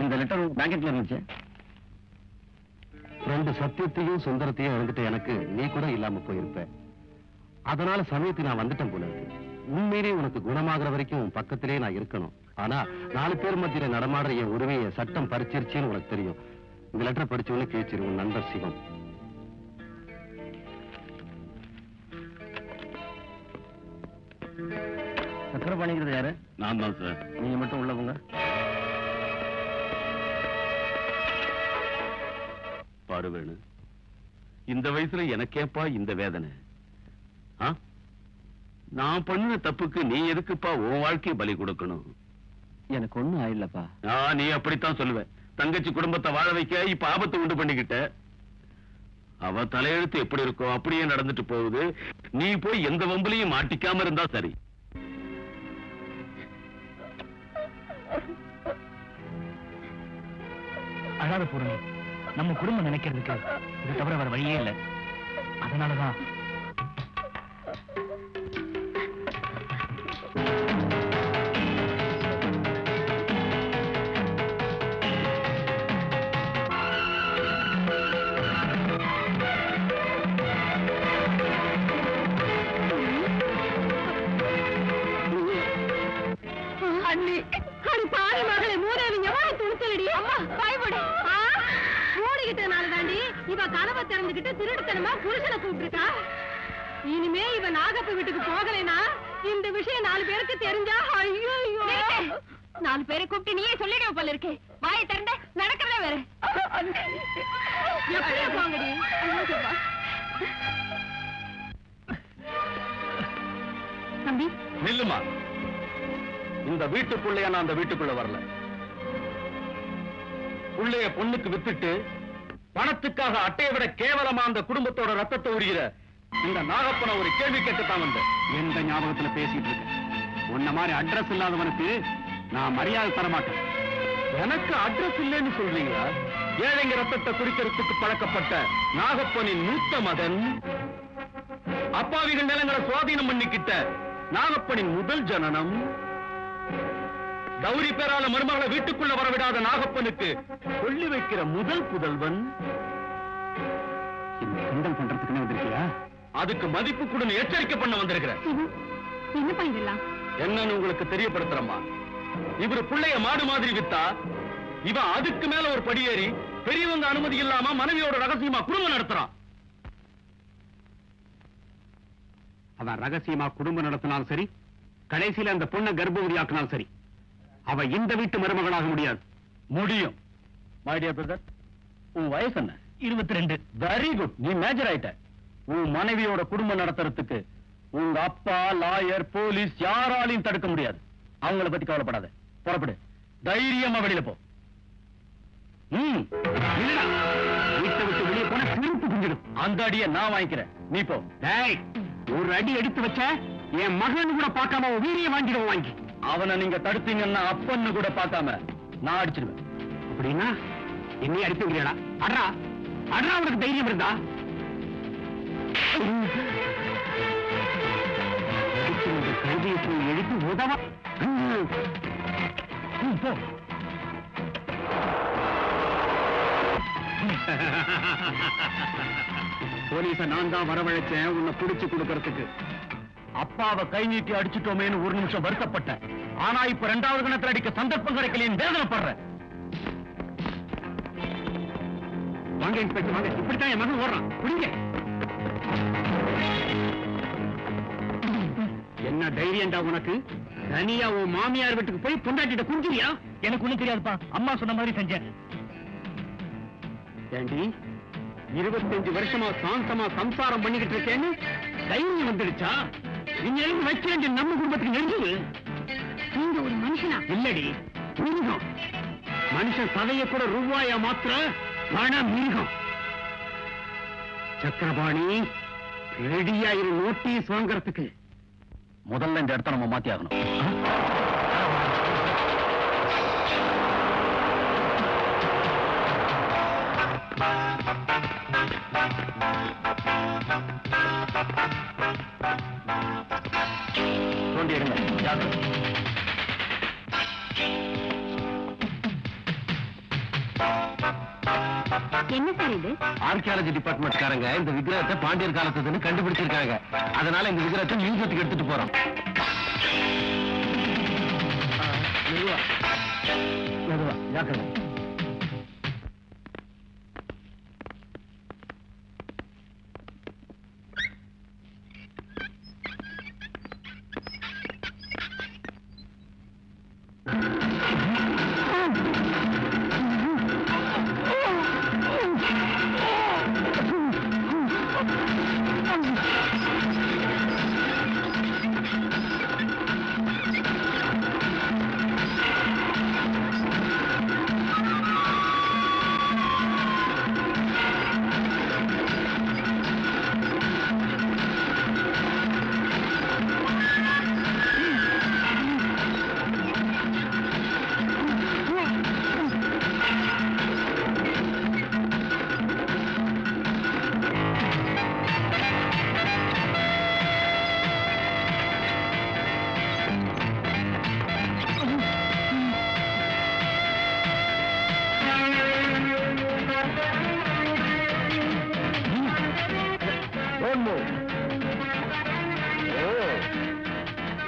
[SPEAKER 4] இந்த லெட்டர் பேக்கெட்ல இருந்துச்சு.
[SPEAKER 5] ரெண்டு சத்தியத்தையும் சுந்தரத்தையும் எழுந்துட்டு எனக்கு நீ கூட இல்லாம போயிருப்ப. அதனால சமயத்துக்கு நான் வந்துட்டேன் போல இருக்கு. உண்மையிலே உனக்கு குணமாகிற வரைக்கும் உன் பக்கத்திலே நான் இருக்கணும். ஆனா 4 பேர் மத்தியில நடமாடுற என் உரிமையை சட்டம் பறிச்சிருச்சுன்னு உனக்கு தெரியும். இந்த லெட்டர் படிச்ச உடனே கேச்சிரு. உன் நண்பர் சிவம்.
[SPEAKER 4] சக்கரை பண்ணிக்கிறது யாரு?
[SPEAKER 2] நான் தான் சார்.
[SPEAKER 4] நீங்க மட்டும் உள்ள போங்க.
[SPEAKER 2] பாரு வேணு, இந்த வயசுல எனக்கேப்பா இந்த வேதனை? நான் பண்ணின தப்புக்கு நீ எதுக்குப்பா உன் வாழ்க்கையை பலி கொடுக்கணும்?
[SPEAKER 4] எனக்கு ஒண்ணும் ஆயிடலப்பா.
[SPEAKER 2] நீ அப்படித்தான் சொல்லுவ. தங்கச்சி குடும்பத்தை வாழ வைக்க இப்ப ஆபத்து உண்டு பண்ணிக்கிட்ட. அவ தலையெழுத்து எப்படி இருக்கோ அப்படியே நடந்துட்டு போகுது. நீ போய் எந்த வம்புலையும் மாட்டிக்காம இருந்தா சரி.
[SPEAKER 1] அழாத பூரணி, நம்ம குடும்பம் நினைக்கிறதுக்கு இது தவிர வேற வழியே இல்லை. அதனாலதான்
[SPEAKER 3] இவ கனவை திறந்துகிட்டு திருட்டுத்தனமா புருஷனை கூப்பிட்டுருக்கா. இனிமே இவ நாகப்ப வீட்டுக்கு போகலைனா இந்த விஷயம் 4 பேருக்கு தெரிஞ்சா ஐயோ 4 பேரை கூப்பிட்டு நீயே சொல்லிடுவ போல இருக்கே. வாயை திறந்த நடக்கிறதே வேற. எப்படியா போங்கடி. தம்பி
[SPEAKER 2] நில்லுமா. இந்த வீட்டுக்குள்ளே நான் அந்த வீட்டுக்குள்ள வரல. உள்ளே பொண்ணுக்கு வித்துட்டு பணத்துக்காக அட்டையை விட கேவலமா அந்த குடும்பத்தோட ரத்தத்தை உரிகிற இந்த நாகப்பனை ஒரு கேள்வி கேட்டுத்தான் வந்த.
[SPEAKER 4] எந்த ஞாபகத்துல பேசிட்டு இருக்க? உன்ன மாதிரி அட்ரஸ் இல்லாதவனுக்கு நான் மரியாதை தரமாட்டேன்.
[SPEAKER 2] எனக்கு அட்ரஸ் இல்லைன்னு சொல்றீங்களா? ஏழைங்க ரத்தத்தை குடிக்கிறதுக்கு பழக்கப்பட்ட நாகப்பனின் மூத்த மகன், அப்பாவிகள் நிலங்களை சுவாதீனம் பண்ணிக்கிட்ட நாகப்பனின் முதல் ஜனனம், கௌரி பேரால மருமகளை வீட்டுக்குள்ள வரவிடாத நாகப்பனுக்கு கொள்ளி வைக்கிற முதல் புதல்வன்.
[SPEAKER 4] கிண்டல் பண்றதுக்குன்னு வந்திருக்கியா?
[SPEAKER 2] அதுக்கு மதிப்பு கொடுன்னு எச்சரிக்கை பண்ண வந்திருக்கிறேன்.
[SPEAKER 3] என்ன பண்ணிடலாம்
[SPEAKER 2] என்னன்னு உங்களுக்கு தெரியப்படுத்துறமா. இவரு பிள்ளைய மாடு மாதிரி வித்தா இவன் அதுக்கு மேல ஒரு படியேறி பெரியவங்க அனுமதி இல்லாம மனைவியோட ரகசியமா குடும்பம் நடத்துறான்.
[SPEAKER 4] அவன் ரகசியமா குடும்பம் நடத்தினாலும் சரி, கடைசியில அந்த பொண்ணை கர்ப்பவதியாக்கினாலும் சரி, அவ இந்த வீட்டு மருமகளாக முடியாது.
[SPEAKER 2] முடியும். மை டியர் பிரதர், உன் வயசு என்ன?
[SPEAKER 1] 22.
[SPEAKER 2] Very good. நீ மேஜர் ஆயிட்ட. உன் மனைவியோட குடும்பம் நடத்துறதுக்கு உங்க அப்பா, லாயர், போலீஸ் யாராலையும் தடுக்க முடியாது. அவங்கள பத்தி கவலைப்படாத. புறப்படு. தைரியமா வெளியில போ.
[SPEAKER 4] வீட்டை விட்டு வெளியே போன சிரிப்பு குஞ்சிடும்.
[SPEAKER 2] அந்த அடியை நான் வாங்கிக்கிறேன். நீ போ.
[SPEAKER 4] ஒரு அடி எடுத்து வச்ச என் மகன் கூட பார்க்காம வீரிய வாங்கிடுவோம். வாங்கி
[SPEAKER 2] அவனை நீங்க தடுத்தீங்கன்னா அப்பன்னு கூட பார்க்காம நான் அடிச்சிடுவேன்.
[SPEAKER 4] அப்படின்னா என்னைய அடித்துக்கிறா? அட்ரா அட்ரா, உனக்கு தைரியம் இருந்தா கல்வியை எழுதி உதவ.
[SPEAKER 1] போ.
[SPEAKER 4] போலீஸ நான் தான் வரவழைச்சேன் உன்னை புடிச்சு கொடுக்கறதுக்கு.
[SPEAKER 2] அப்பாவை கை நீட்டி அடிச்சுட்டோமேன்னு ஒரு நிமிஷம் வருத்தப்பட்டேன். ஆனா இப்ப 2வது கணத்துல அடிக்க சந்தர்ப்பம் கிடைக்கலையும் வேதனைப்படுறேன்.
[SPEAKER 4] வாங்க இன்ஸ்பெக்டர் வாங்க. இப்படித்தான் என் மகன் ஓடுறான். புடிங்க. என்ன தைரியம்டா உனக்கு? தனியா உன் மாமியார் வீட்டுக்கு போய் பொண்டாட்டிட்ட குஞ்சிரியா?
[SPEAKER 1] எனக்கு ஒண்ணும் தெரியாதுப்பா. அம்மா சொன்ன மாதிரி செஞ்சேன்.
[SPEAKER 4] ஏண்டி 25 வருஷமா சாந்தமா சம்சாரம் பண்ணிக்கிட்டு இருக்கேன்னு தைரியம் வந்துடுச்சா? நீங்க வைக்க வேண்டிய நம்ம குடும்பத்துக்கு நெருங்குது.
[SPEAKER 3] நீங்க ஒரு மனுஷனா?
[SPEAKER 4] இல்லடி, மிருகம். மனுஷன் சதைய கூட ரூபாயா மாத்திர பண மிருகம். சக்கரபாணி ரெடியாயிரு நோட்டீஸ் வாங்கறதுக்கு.
[SPEAKER 2] முதல்ல இந்த இடத்த நம்ம மாத்தி ஆகணும். தோண்டி எடுங்க. ஜாக்கிரதை.
[SPEAKER 3] என்ன சார் இது?
[SPEAKER 5] ஆர்கியாலஜி டிபார்ட்மெண்ட்காரங்க இந்த விக்கிரகத்தை பாண்டியர் காலத்துன்னு கண்டுபிடிச்சிருக்காங்க. அதனால இந்த விக்கிரகத்தை மியூசியத்துக்கு எடுத்துட்டு போறோம். மெதுவா ஜாக்கிரதை.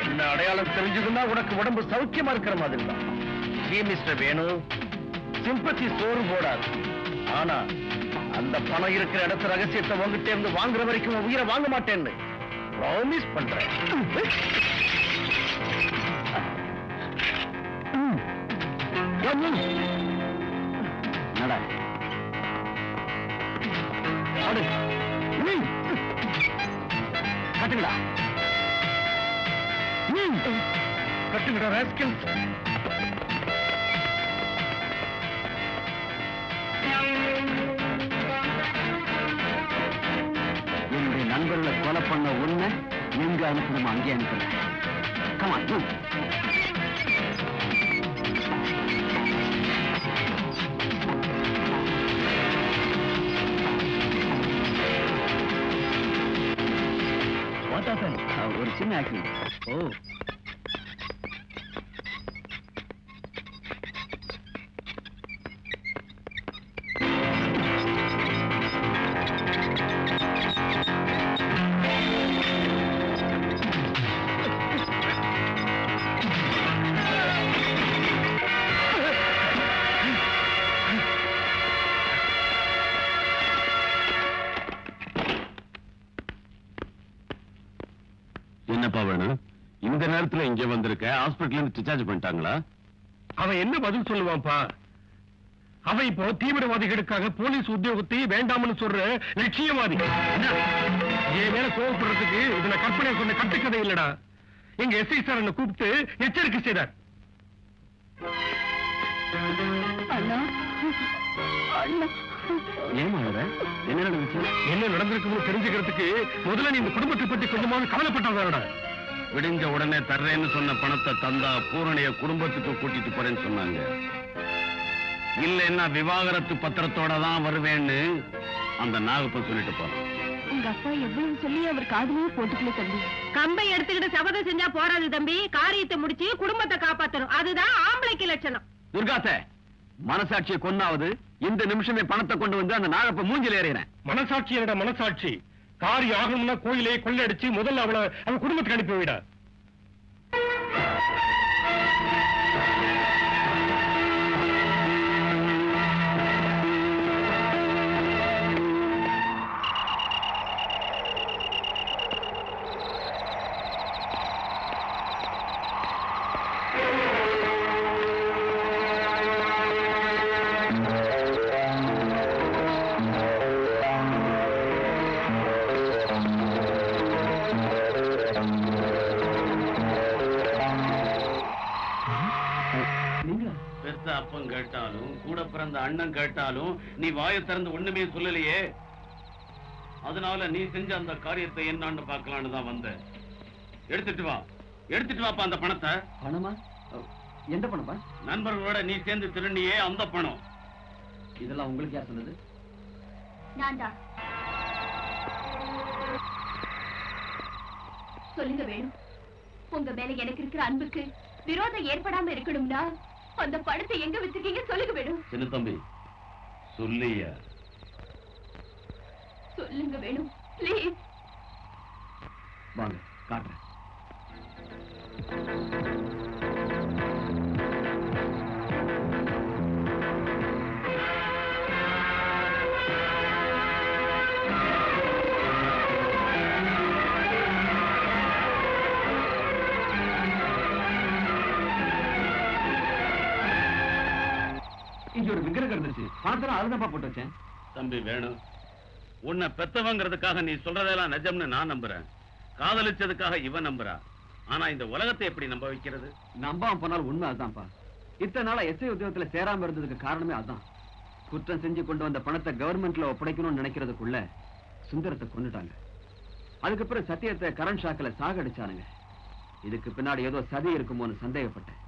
[SPEAKER 5] என்ன அடையாளம் தெரிஞ்சதுன்னா உனக்கு உடம்பு சௌக்கியமா இருக்கிற மாதிரி தான். மிஸ்டர் வேணு, சிம்பத்தி சோறு போடாது. ஆனா அந்த பணம் இருக்கிற இடத்து ரகசியத்தை உங்ககிட்ட இருந்து வாங்குற வரைக்கும் உன் உயிரை வாங்க மாட்டேன்னு ப்ராமிஸ் பண்றேன். நட. கட்டுங்கடா. கட்டுங்கடா ராஸ்கல். என்னுடைய நண்பர்களை கொலை பண்ண உன்னை எங்க அனுப்பணுமோ அங்கே அனுப்பல. கமான். ஒரு சின்ன ஆக்சிடென்ட். ஓ,
[SPEAKER 2] என்னப்பா வேணும்? இந்த நேரத்துல இங்க வந்திருக்க? ஹாஸ்பிடல்ல இருந்து டிஸ்சார்ஜ் பண்ணிட்டாங்களா?
[SPEAKER 4] அவன் என்ன பதில் சொல்லுவான்ப்பா? அவன் இப்போ தீவிரவாதிகளுக்காக போலீஸ் உத்தியோகத்தை வேண்டாம்னு சொல்ற லட்சியவாதி. என் மேல கோவப்படுறதுக்கு இதுல கற்பனை சொன்ன கட்டுக்கதை இல்லடா. எங்க எஸ்ஐ சார் என்ன கூப்பிட்டு எச்சரிக்கை செய்தார்.
[SPEAKER 5] ஏன் என்ன நடந்துச்சு?
[SPEAKER 4] என்ன நடந்திருக்குன்னு தெரிஞ்சுக்கிறதுக்கு முதல்ல நீ இந்த குடும்பத்தை பற்றி கொஞ்சமாவது கவலைப்பட்டாதானடா.
[SPEAKER 2] விடிஞ்ச உடனே தர்றேன்னு சொன்ன பணத்தை தந்தா பூரணிய குடும்பத்துக்கு கூட்டிட்டு போறேன்னு சொன்னாங்க. இல்லைன்னா விவாகரத்து பத்திரத்தோட தான் வருவேன்னு அந்த நாகப்பன் சொல்லிட்டு போறான்.
[SPEAKER 3] உங்க அப்பா எவ்வளவு சொல்லி அவர் காதலையே போட்டுக்கல தம்பி. கம்பை எடுத்துக்கிட்டு சபதம் செஞ்சா போறாது தம்பி. காரியத்தை முடிச்சு குடும்பத்தை காப்பாத்தணும். அதுதான் ஆம்பளைக்கு லட்சணம்.
[SPEAKER 5] துர்காத்தே, மனசாட்சியை கொன்னாவது இந்த நிமிஷமே பணத்தை கொண்டு வந்து அந்த நாகப்ப மூஞ்சில ஏறிறேன்.
[SPEAKER 4] மனசாட்சி என்னடா மனசாட்சி? காரியம் ஆகணும்னா கோயிலை கொள்ளடிச்சு முதல்ல அவளை அவன் குடும்பத்துக்கு அனுப்பி விட.
[SPEAKER 2] அப்பன் கேட்டாலும் கூட பிறந்த அண்ணன் கேட்டாலும் நீ வாயை திறந்து ஒண்ணுமே சொல்லலையே. அதனால நீ செஞ்ச அந்த காரியத்தை என்னான்னு பார்க்கலான்னு தான் வந்த. எடுத்துட்டு வாப்பா அந்த பணத்தை.
[SPEAKER 5] பணமா? எந்த பணமா?
[SPEAKER 2] நண்பர்களோட நீ சேர்ந்து திருண்டியே அந்த பணம்.
[SPEAKER 5] இதெல்லாம் உங்களுக்கு யார் சொன்னது?
[SPEAKER 3] நான்தான். சொல்லுங்க வேணும், உங்க மேல எனக்கு இருக்கிற அன்புக்கு விரோதம் ஏற்படாம இருக்கணும்னா அந்த பணத்தை எங்க வச்சிருக்கீங்க சொல்லுங்க வேணும்.
[SPEAKER 2] சின்ன தம்பி சொல்லியா?
[SPEAKER 3] சொல்லுங்க வேணும் ப்ளீஸ்.
[SPEAKER 1] வாங்க காட்டுறேன். இங்க ஒரு விக்கிரகம் இருந்துச்சு, பார்த்தா அதுதான்ப்பா போட்டு வச்சேன்.
[SPEAKER 2] தம்பி வேணும், உன்னை பெத்தவங்கிறதுக்காக நீ சொல்றதெல்லாம் நிஜம்னு நான் நம்புறேன். காதலிச்சதுக்காக இவன் நம்புறா. ஆனா இந்த உலகத்தை எப்படி நம்ப வைக்கிறது?
[SPEAKER 1] நம்பாம போனாலும் உண்மை அதான்ப்பா. இத்தனை நாளா எஸ்ஐ உத்தியோகத்துல சேராம இருந்ததுக்கு காரணமே அதான். குற்றம் செஞ்சு கொண்டு வந்த பணத்தை கவர்மெண்ட்ல ஒப்படைக்கணும்னு நினைக்கிறதுக்குள்ள சுந்தரத்தை கொன்னுட்டாங்க. அதுக்கப்புறம் சத்தியத்தை கரண்ட் ஷாக்கில் சாகடிச்சானுங்க. இதுக்கு பின்னாடி ஏதோ சதி இருக்குமோன்னு சந்தேகப்பட்டேன்.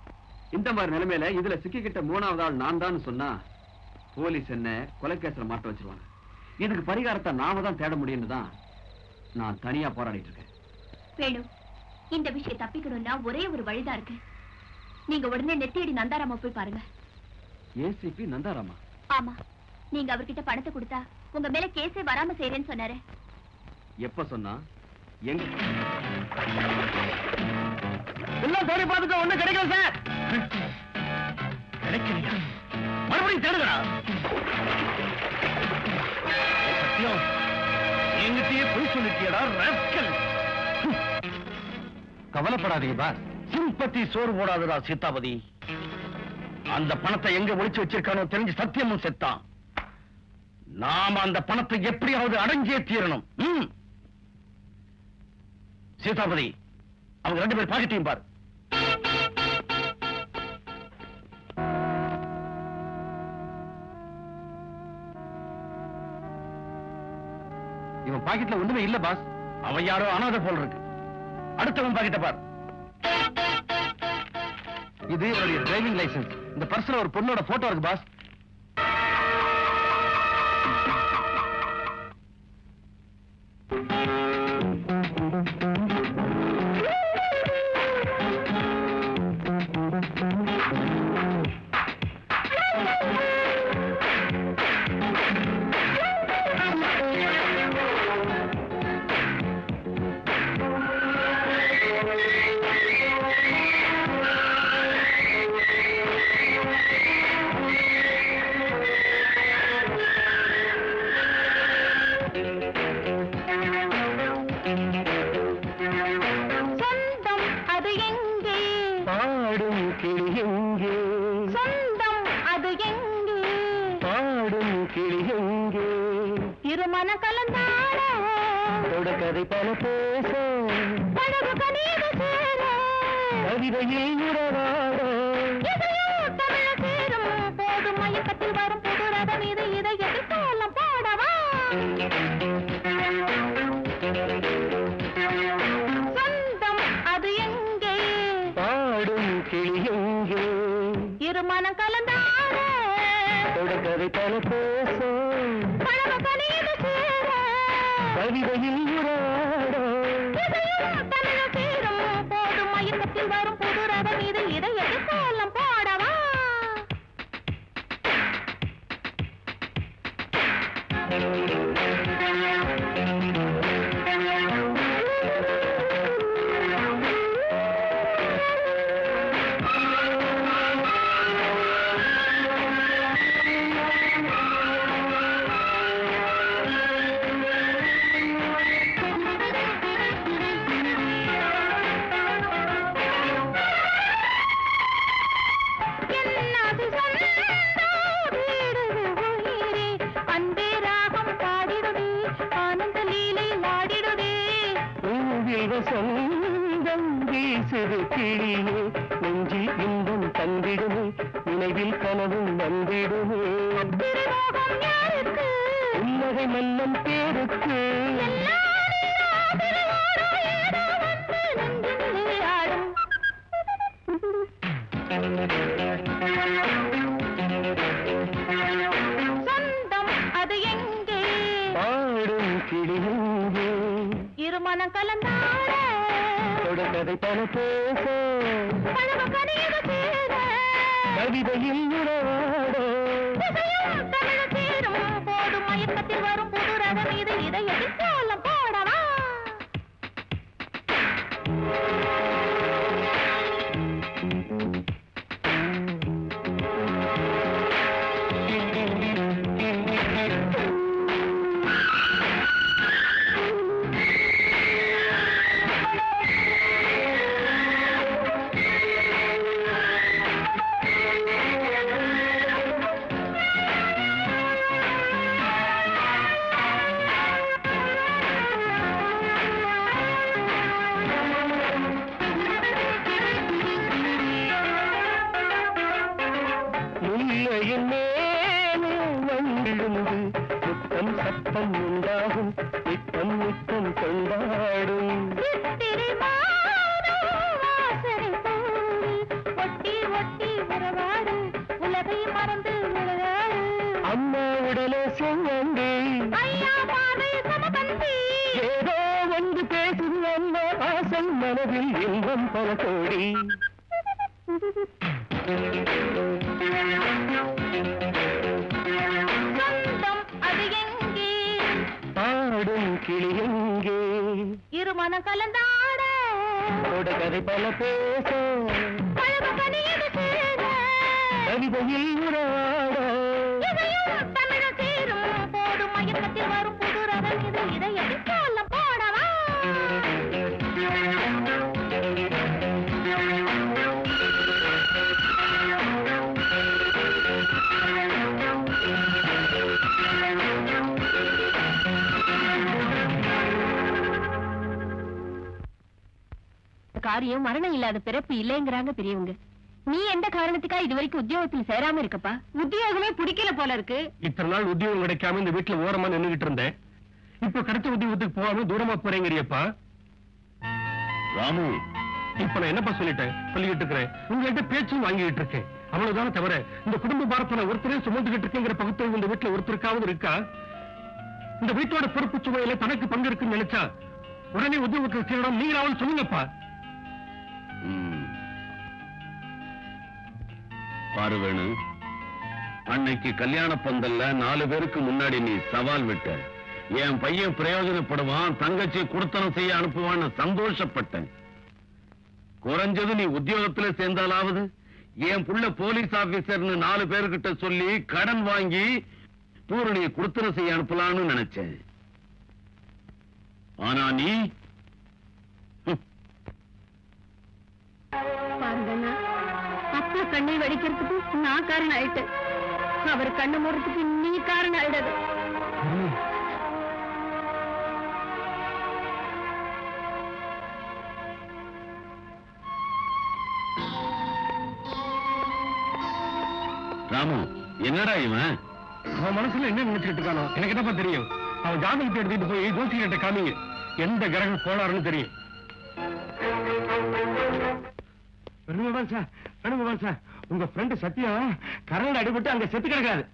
[SPEAKER 1] இந்த மாதிரி நிலைமையில இதுல சிக்கிக்கிட்ட 3வது ஆள் நான் தான் சொன்னா போலீஸ் என்ன கொலைக்கேசில மாட்ட வச்சிருவாங்க. இதுக்கு பரிகாரத்தை நாம தான் தேட முடியும்னு தான் நான் தனியா போராடிட்டு இருக்கேன்.
[SPEAKER 3] வேணும், இந்த விஷயம் தப்பிக்கணும்னா ஒரே ஒரு வழிதான் இருக்கு. நீங்க உடனே நெத்தியடி நந்தாராமா போய் பாருங்க.
[SPEAKER 1] ஏசிபி நந்தாராமா?
[SPEAKER 3] ஆமா, நீங்க அவர்கிட்ட பணத்தை கொடுத்தா உங்க மேல கேஸே வராம செய்யறேன்னு சொன்னாரு.
[SPEAKER 1] எப்ப சொன்னா? எங்க?
[SPEAKER 4] எல்லாம் தேடி பார்த்துட்டு ஒண்ணு கிடைக்கல சார். கிடைக்கலையா? மறுபடியும் தேடுகிறா. சத்தியம், எங்கிட்டயே போய் சொல்லிட்டியடா ராஸ்கல். கவலைப்படாதீங்க பாஸ், சிம்பத்தி சோறு போடாதடா சீதாபதி. அந்த பணத்தை எங்க ஒளிச்சு வச்சிருக்கானோ தெரிஞ்சு சத்தியமும் செத்தான். நாம அந்த பணத்தை எப்படியாவது அடைஞ்சே தீரணும். சீதாபதி, அவங்க 2 பேர் பாக்கெட்டையும் பாரு. இவன் பாக்கெட்ல ஒண்ணுமே இல்ல பாஸ். அவன் யாரோ அனாதை போல் இருக்கு. அடுத்தவன் பாக்கெட்ட பார். இது என்னுடைய டிரைவிங் லைசன்ஸ். இந்த பர்ஸ்ல ஒரு பொண்ணோட போட்டோ இருக்கு பாஸ். கதை பல பேச கவிதையில் உறவாட
[SPEAKER 3] போதும் மயக்கத்தில் வரும் புது ரதம் இது. இதை எதிர்த்தாலும் பாடவா? சொந்தம் அது எங்கே?
[SPEAKER 4] பாடும் கிளி எங்கே?
[SPEAKER 3] இருமனம் கலந்தாட
[SPEAKER 4] கதை பல பேச கவிதையில் உறவாட
[SPEAKER 3] போதும் மயக்கத்தில் வரும் புது ரதம் இது. இதை எதிர்த்தாலும் பாடவா?
[SPEAKER 4] சொந்தம் வீசுது கிளியே, நெஞ்சில் இன்பம் தந்திடுமே, நினைவில் கனவும் வந்திடுமே. உன்னகை மன்னன் பேருக்கு
[SPEAKER 3] சொந்தம் அது எங்கே?
[SPEAKER 4] பாடும் கிளியே
[SPEAKER 3] இருமனம் கலந்தாட
[SPEAKER 4] கதை பல பேச கவிதையில் உறவாட
[SPEAKER 3] போதும் மயக்கத்தில் வரும் புது ரதம் இது. இதை
[SPEAKER 4] குதிரையின் மேலே வந்திழுந்து முத்தம் சத்தம் உண்டாகும் நித்தம் நித்தம் கொண்டாடும்
[SPEAKER 3] சித்திரை மாதம் வாசனை பூரி, ஒட்டி ஒட்டி உறவாடு, உலகை மறந்து விளையாடு.
[SPEAKER 4] அம்மா உடலே செங்கண்டி
[SPEAKER 3] ஐயா பார்வை சமபந்தி,
[SPEAKER 4] ஏதோ வந்து பேசும் அம்மா ஆசை மனதில் இன்பம் பல கோடி
[SPEAKER 3] சொந்தம் அது எங்கே,
[SPEAKER 4] பாடும் கிளி எங்கே
[SPEAKER 3] இருமன கலந்தாட,
[SPEAKER 4] கதை பல பேச
[SPEAKER 3] பழகு கனியது சேர,
[SPEAKER 4] கவிதையில் உறவாட
[SPEAKER 3] இதையும் தமிழ சேரும் போது மயக்கத்தில் வரும் புது ரகம் இது, இதயத்தில் கோலம் போடவா. காரியம் மரணம் இல்லாத பிறப்பு இல்லைங்கிறாங்க பெரியவங்க. நீ எந்த காரணத்துக்கா இது வரைக்கும் உத்தியோகத்தில் சேராம இருக்கப்பா? உத்தியோகமே பிடிக்கல போல இருக்கு.
[SPEAKER 4] இத்தனை நாள் உத்தியோகம் கிடைக்காம இந்த வீட்டுல ஓரமா நின்னுகிட்டு இருந்தேன். இப்ப கிடைச்ச உத்தியோகத்துக்கு போகாம தூரமா போறேங்கறியப்பா.
[SPEAKER 5] ராமு,
[SPEAKER 4] இப்ப நான் என்னப்பா சொல்லிக்கிட்டு இருக்கிறேன். உங்ககிட்ட பேச்சும் வாங்கிட்டு இருக்கேன். அவ்வளவுதானே தவிர இந்த குடும்ப பாரத்தை நான் ஒருத்தரே சுமந்துகிட்டு இருக்கேங்கிற பகுத்தறிவு இந்த வீட்டுல ஒருத்தருக்காவது இருக்கா? இந்த வீட்டோட பொறுப்பு சுமையில தனக்கு பங்கு இருக்குன்னு நினைச்சா உடனே உத்தியோகத்தில் சேரணும் நீங்களாவது சொல்லுங்கப்பா.
[SPEAKER 5] பாரு வேணு, அன்னைக்கு கல்யாண பந்தல்ல 4 பேருக்கு முன்னாடி நீ சவால் விட்ட. என் பையன் பிரயோஜனப்படுவான், தங்கச்சி குடுத்தனம் செய்ய அனுப்புவான்னு சந்தோஷப்பட்டேன். குறைஞ்சது நீ உத்தியோகத்துல சேர்ந்தாலாவது என் புள்ள போலீஸ் ஆபீசர்னு 4 பேர்கிட்ட சொல்லி கடன் வாங்கி பூரணியை குடுத்தனம் செய்ய அனுப்பலான்னு நினைச்சேன். ஆனா நீ
[SPEAKER 3] பாருங்கண்ணா, அப்பா கண்ணை வடிக்கிறதுக்கு நான் காரணம் ஆயிட்டேன். அவர் கண்ணு மூடுறதுக்கு நீ காரணம் ஆயிடாது.
[SPEAKER 5] ராமு, என்னடா இவன்?
[SPEAKER 4] அவன் மனசுல என்ன நினைச்சிட்டு இருக்கானோ எனக்கு என்னப்பா தெரியும். அவன் ஜாதகத்தை எடுத்துட்டு போய் ஜோசிகிட்ட காமிங்க, எந்த கிரகம் போனாருன்னு தெரியும். வேணுகோபால் சார், வேணுகோபால் சார், உங்க ஃப்ரெண்ட் சத்யா கரண்ட் அடிபட்டு அங்க செத்து கிடக்காது.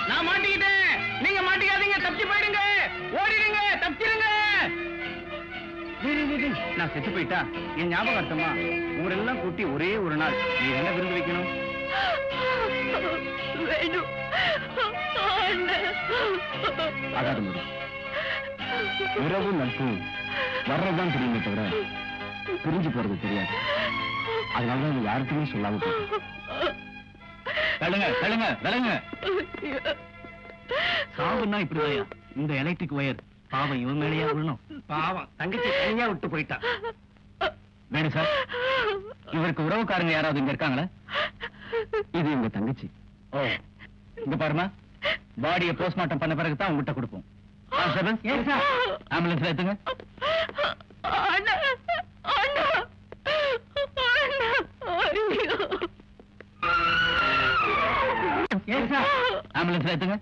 [SPEAKER 1] நான் மாட்டிக்கிட்டேன், நீங்க மாட்டிக்காதீங்க, தப்பிச்சு போயிடுங்க, ஓடிடுங்க, தப்பிச்சிருங்க. நான் செத்து போயிட்டா என் ஞாபகார்த்தமா ஊரெல்லாம் கூட்டி ஒரே ஒரு நாள் நீ என்ன விருந்து வைக்கணும்? அதாவது முடியும். உறவு நட்பு வர்றதுதான் தெரியுமே தவிர பிரிஞ்சு போறது தெரியாது. அதனாலதான் இது யாருக்குமே சொல்லாம தள்ளுங்க தள்ளுங்க தள்ளுங்க. சாவுன்னா இப்படிதான். இந்த எலக்ட்ரிக் ஒயர் பாவம் இவன் மேலேயா விழணும். பாவம் தங்கச்சி தனியா விட்டு போயிட்டா. வேணும் சார், இவருக்கு உறவுக்காரங்க யாராவது இங்க இருக்காங்களா? இது இவங்க தங்கச்சி. ஓ, இங்க பாருமா, பாடியை போஸ்ட்மார்ட்டம் பண்ண பிறகுதான் உங்ககிட்ட கொடுப்போம். ஆம்புலன்ஸ்ல ஏத்துங்க. ஆம்புலன்ஸ்ல ஏத்துங்க.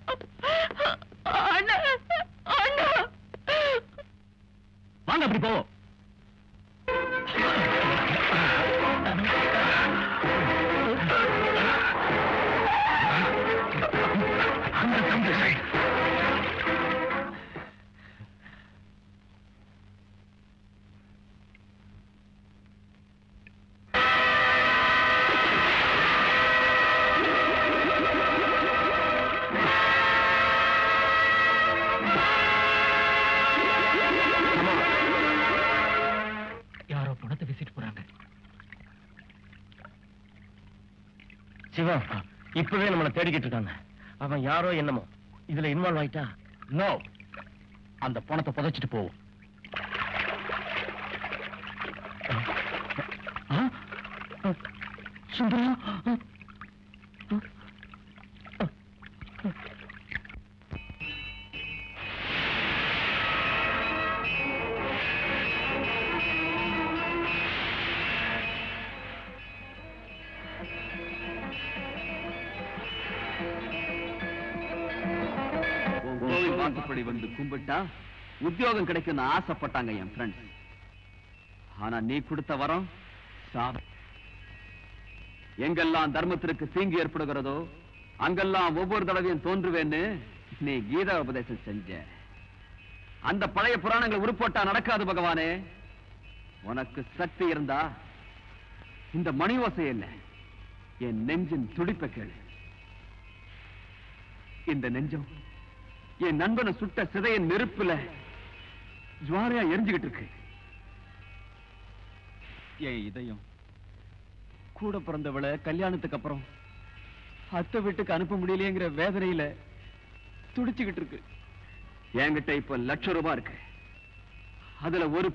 [SPEAKER 1] வாங்க அப்படி போவோம்.
[SPEAKER 4] சிவா, இப்பவே நம்மளை தேடிக்கிட்டு இருக்காங்க. அவன் யாரோ என்னமோ இதுல இன்வால்வ் ஆயிட்டா.
[SPEAKER 1] நோ, அந்த பணத்தை புதைச்சிட்டு போவோம். சுந்தரா,
[SPEAKER 6] கோவில் வாசப்படி வந்து கும்பிட்டா உத்தியோகம் கிடைக்கும்னு ஆசைப்பட்டாங்க என் ஃப்ரெண்ட்ஸ். ஆனா நீ கொடுத்த வரம் சாபம். எங்கெல்லாம் தர்மத்திற்கு தீங்கு ஏற்படுகிறதோ அங்கெல்லாம் ஒவ்வொரு தடவையும் தோன்றுவேன்னு நீ கீதா உபதேசம் செஞ்ச. அந்த பழைய புராணங்களை உருப்போட்டா நடக்காது பகவானே. உனக்கு சக்தி இருந்தா இந்த மணி ஓசை என்ன, என் நெஞ்சின் துடிப்பை கேளு. இந்த நெஞ்சம் என் நண்பனை சுட்ட சிதையின் நெருப்புல ஜுவாரையா எரிஞ்சுகிட்டு இருக்கு. என் இதயம் கூட பிறந்தவளை கல்யாணத்துக்கு அப்புறம் அத்தை வீட்டுக்கு அனுப்ப முடியலையேங்கிற வேதனையில துடிச்சுக்கிட்டு இருக்கு. என்கிட்ட இப்ப ₹1,00,000 இருக்கு. அதுல ஒரு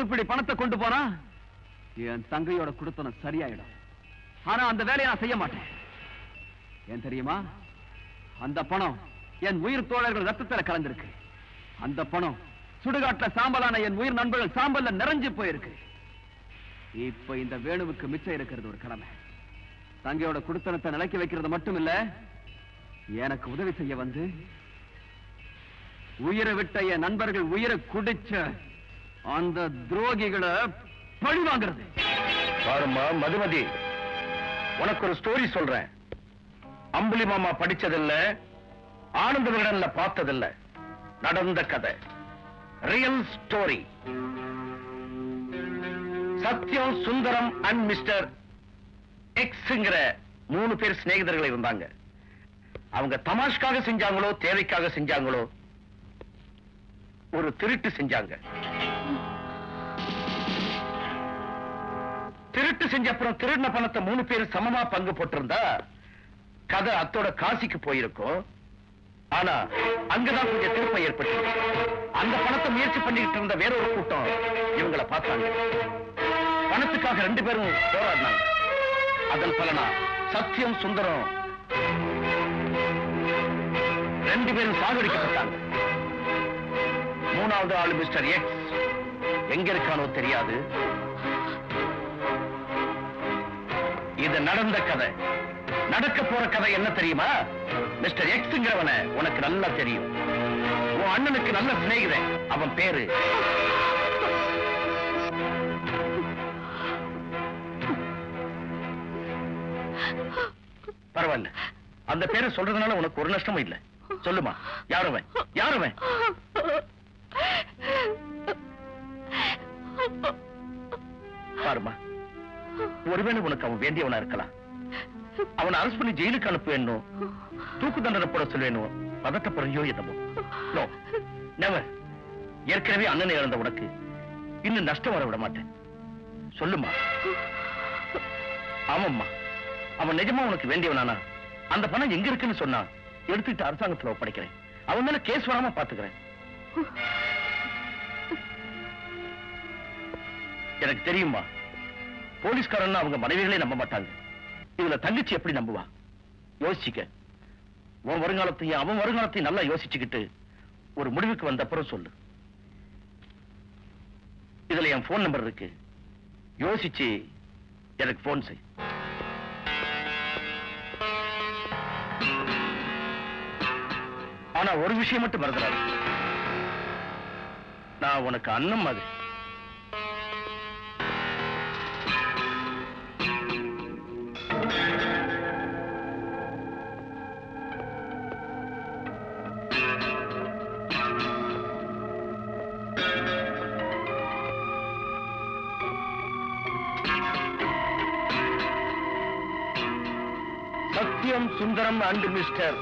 [SPEAKER 6] பிடி பணத்தை கொண்டு போனா என் தங்கையோட குடுத்தனம் சரியாயிடும். ஆனா அந்த வேலையை நான் செய்ய மாட்டேன். ஏன் தெரியுமா? அந்த பணம் என் உயிர் தோழர்கள் ரத்தத்துல கலந்திருக்கு. அந்த பணம் சுடுகாட்டுல சாம்பலான என் உயிர் நண்பர்கள் சாம்பல்ல நிறைஞ்சு போயிருக்கு. இப்ப இந்த வேணுவுக்கு மிச்சம் இருக்கிறது ஒரு கடமை. தங்கையோட குடுத்தனத்தை நிலைக்க வைக்கிறது மட்டும் இல்ல, எனக்கு உதவி செய்ய வந்து உயிரை விட்ட என் நண்பர்கள் உயிரை குடிச்ச அந்த துரோகிகளை பழி வாங்குறது.
[SPEAKER 4] பாருமா மதுமதி, உனக்கு ஒரு ஸ்டோரி சொல்றேன். அம்புலி மாமா படிச்சதில்ல, ஆனந்த விகடன்ல பார்த்ததில்ல, நடந்த கதை, real story. Sathyam, Sundaram and mister எக்ஸ்ங்கிற 3 பேர் சிநேகிதர்கள் இருந்தாங்க. அவங்க தமாஷ்காக செஞ்சாங்களோ தேவைக்காக செஞ்சாங்களோ ஒரு திருட்டு செஞ்சாங்க. திருட்டு செஞ்ச அப்புறம் திருடின பணத்தை 3 பேர் சமமா பங்கு போட்டிருந்தா கதை அத்தோட காசிக்கு போயிருக்கும். ஆனா அங்கதான் கொஞ்சம் திருப்பம் ஏற்பட்டு அந்த பணத்தை முயற்சி பண்ணிக்கிட்டு இருந்த வேற ஒரு கூட்டம் இவங்களை பார்த்தாங்க. பணத்துக்காக 2 பேரும் போராடினாங்க. அதன் பலனா சத்யம், சுந்தரம் 2 பேரும் சாகடிக்கப்பட்டாங்க. 3வது ஆளு மிஸ்டர் எக்ஸ் எங்க இருக்கானோ தெரியாது. இது நடந்த கதை. நடக்க போற கதை என்ன தெரியுமா? மிஸ்டர் எக்ஸ்ங்கிறவன உனக்கு நல்லா தெரியும். உன் அண்ணனுக்கு நல்ல சிநேகிதன். அவன் பேரு பரவாயில்ல, அந்த பேரை சொல்றதுனால உனக்கு ஒரு நஷ்டமும் இல்ல. சொல்லுமா, யாருவன்? யாருவன்? பாருமா, ஒருவேளை உனக்கு அவன் வேண்டியவனா இருக்கலாம். அவனை அரஸ்ட் பண்ணி ஜெயிலுக்கு அனுப்ப வேணும், தூக்கு தண்டனை போட சொல்ல வேணும். பதட்டப்படுறியோ என்னமோ? No, never. ஏற்கனவே அண்ணனை இழந்த உனக்கு இன்னும் நஷ்டம் வர விட மாட்டேன். சொல்லுமா. ஆமாம்மா, அவன் நிஜமா உனக்கு வேண்டியவனானா அந்த பணம் எங்க இருக்குன்னு சொன்னா எடுத்துட்டு அரசாங்கத்துல ஒப்படைக்கிறேன். அவன் மேல கேஸ் வராம பாத்துக்கிறேன். எனக்கு தெரியுமா, போலீஸ்காரன் அவங்க மனைவிகளே நம்ப மாட்டாங்க. இதுல தங்கச்சி எப்படி நம்புவா? யோசிச்சுக்க. உன் வருங்காலத்தையும் அவன் வருங்காலத்தையும் நல்லா யோசிச்சுக்கிட்டு ஒரு முடிவுக்கு வந்த அப்புறம் சொல்லு. இதுல என் போன் நம்பர் இருக்கு. யோசிச்சு எனக்கு போன் செய். ஆனா ஒரு விஷயம் மட்டும் மறந்துடாது, நான் உனக்கு அண்ணன் மாதிரி. சத்யம், சுந்தரம் அண்ட் மிஸ்டர்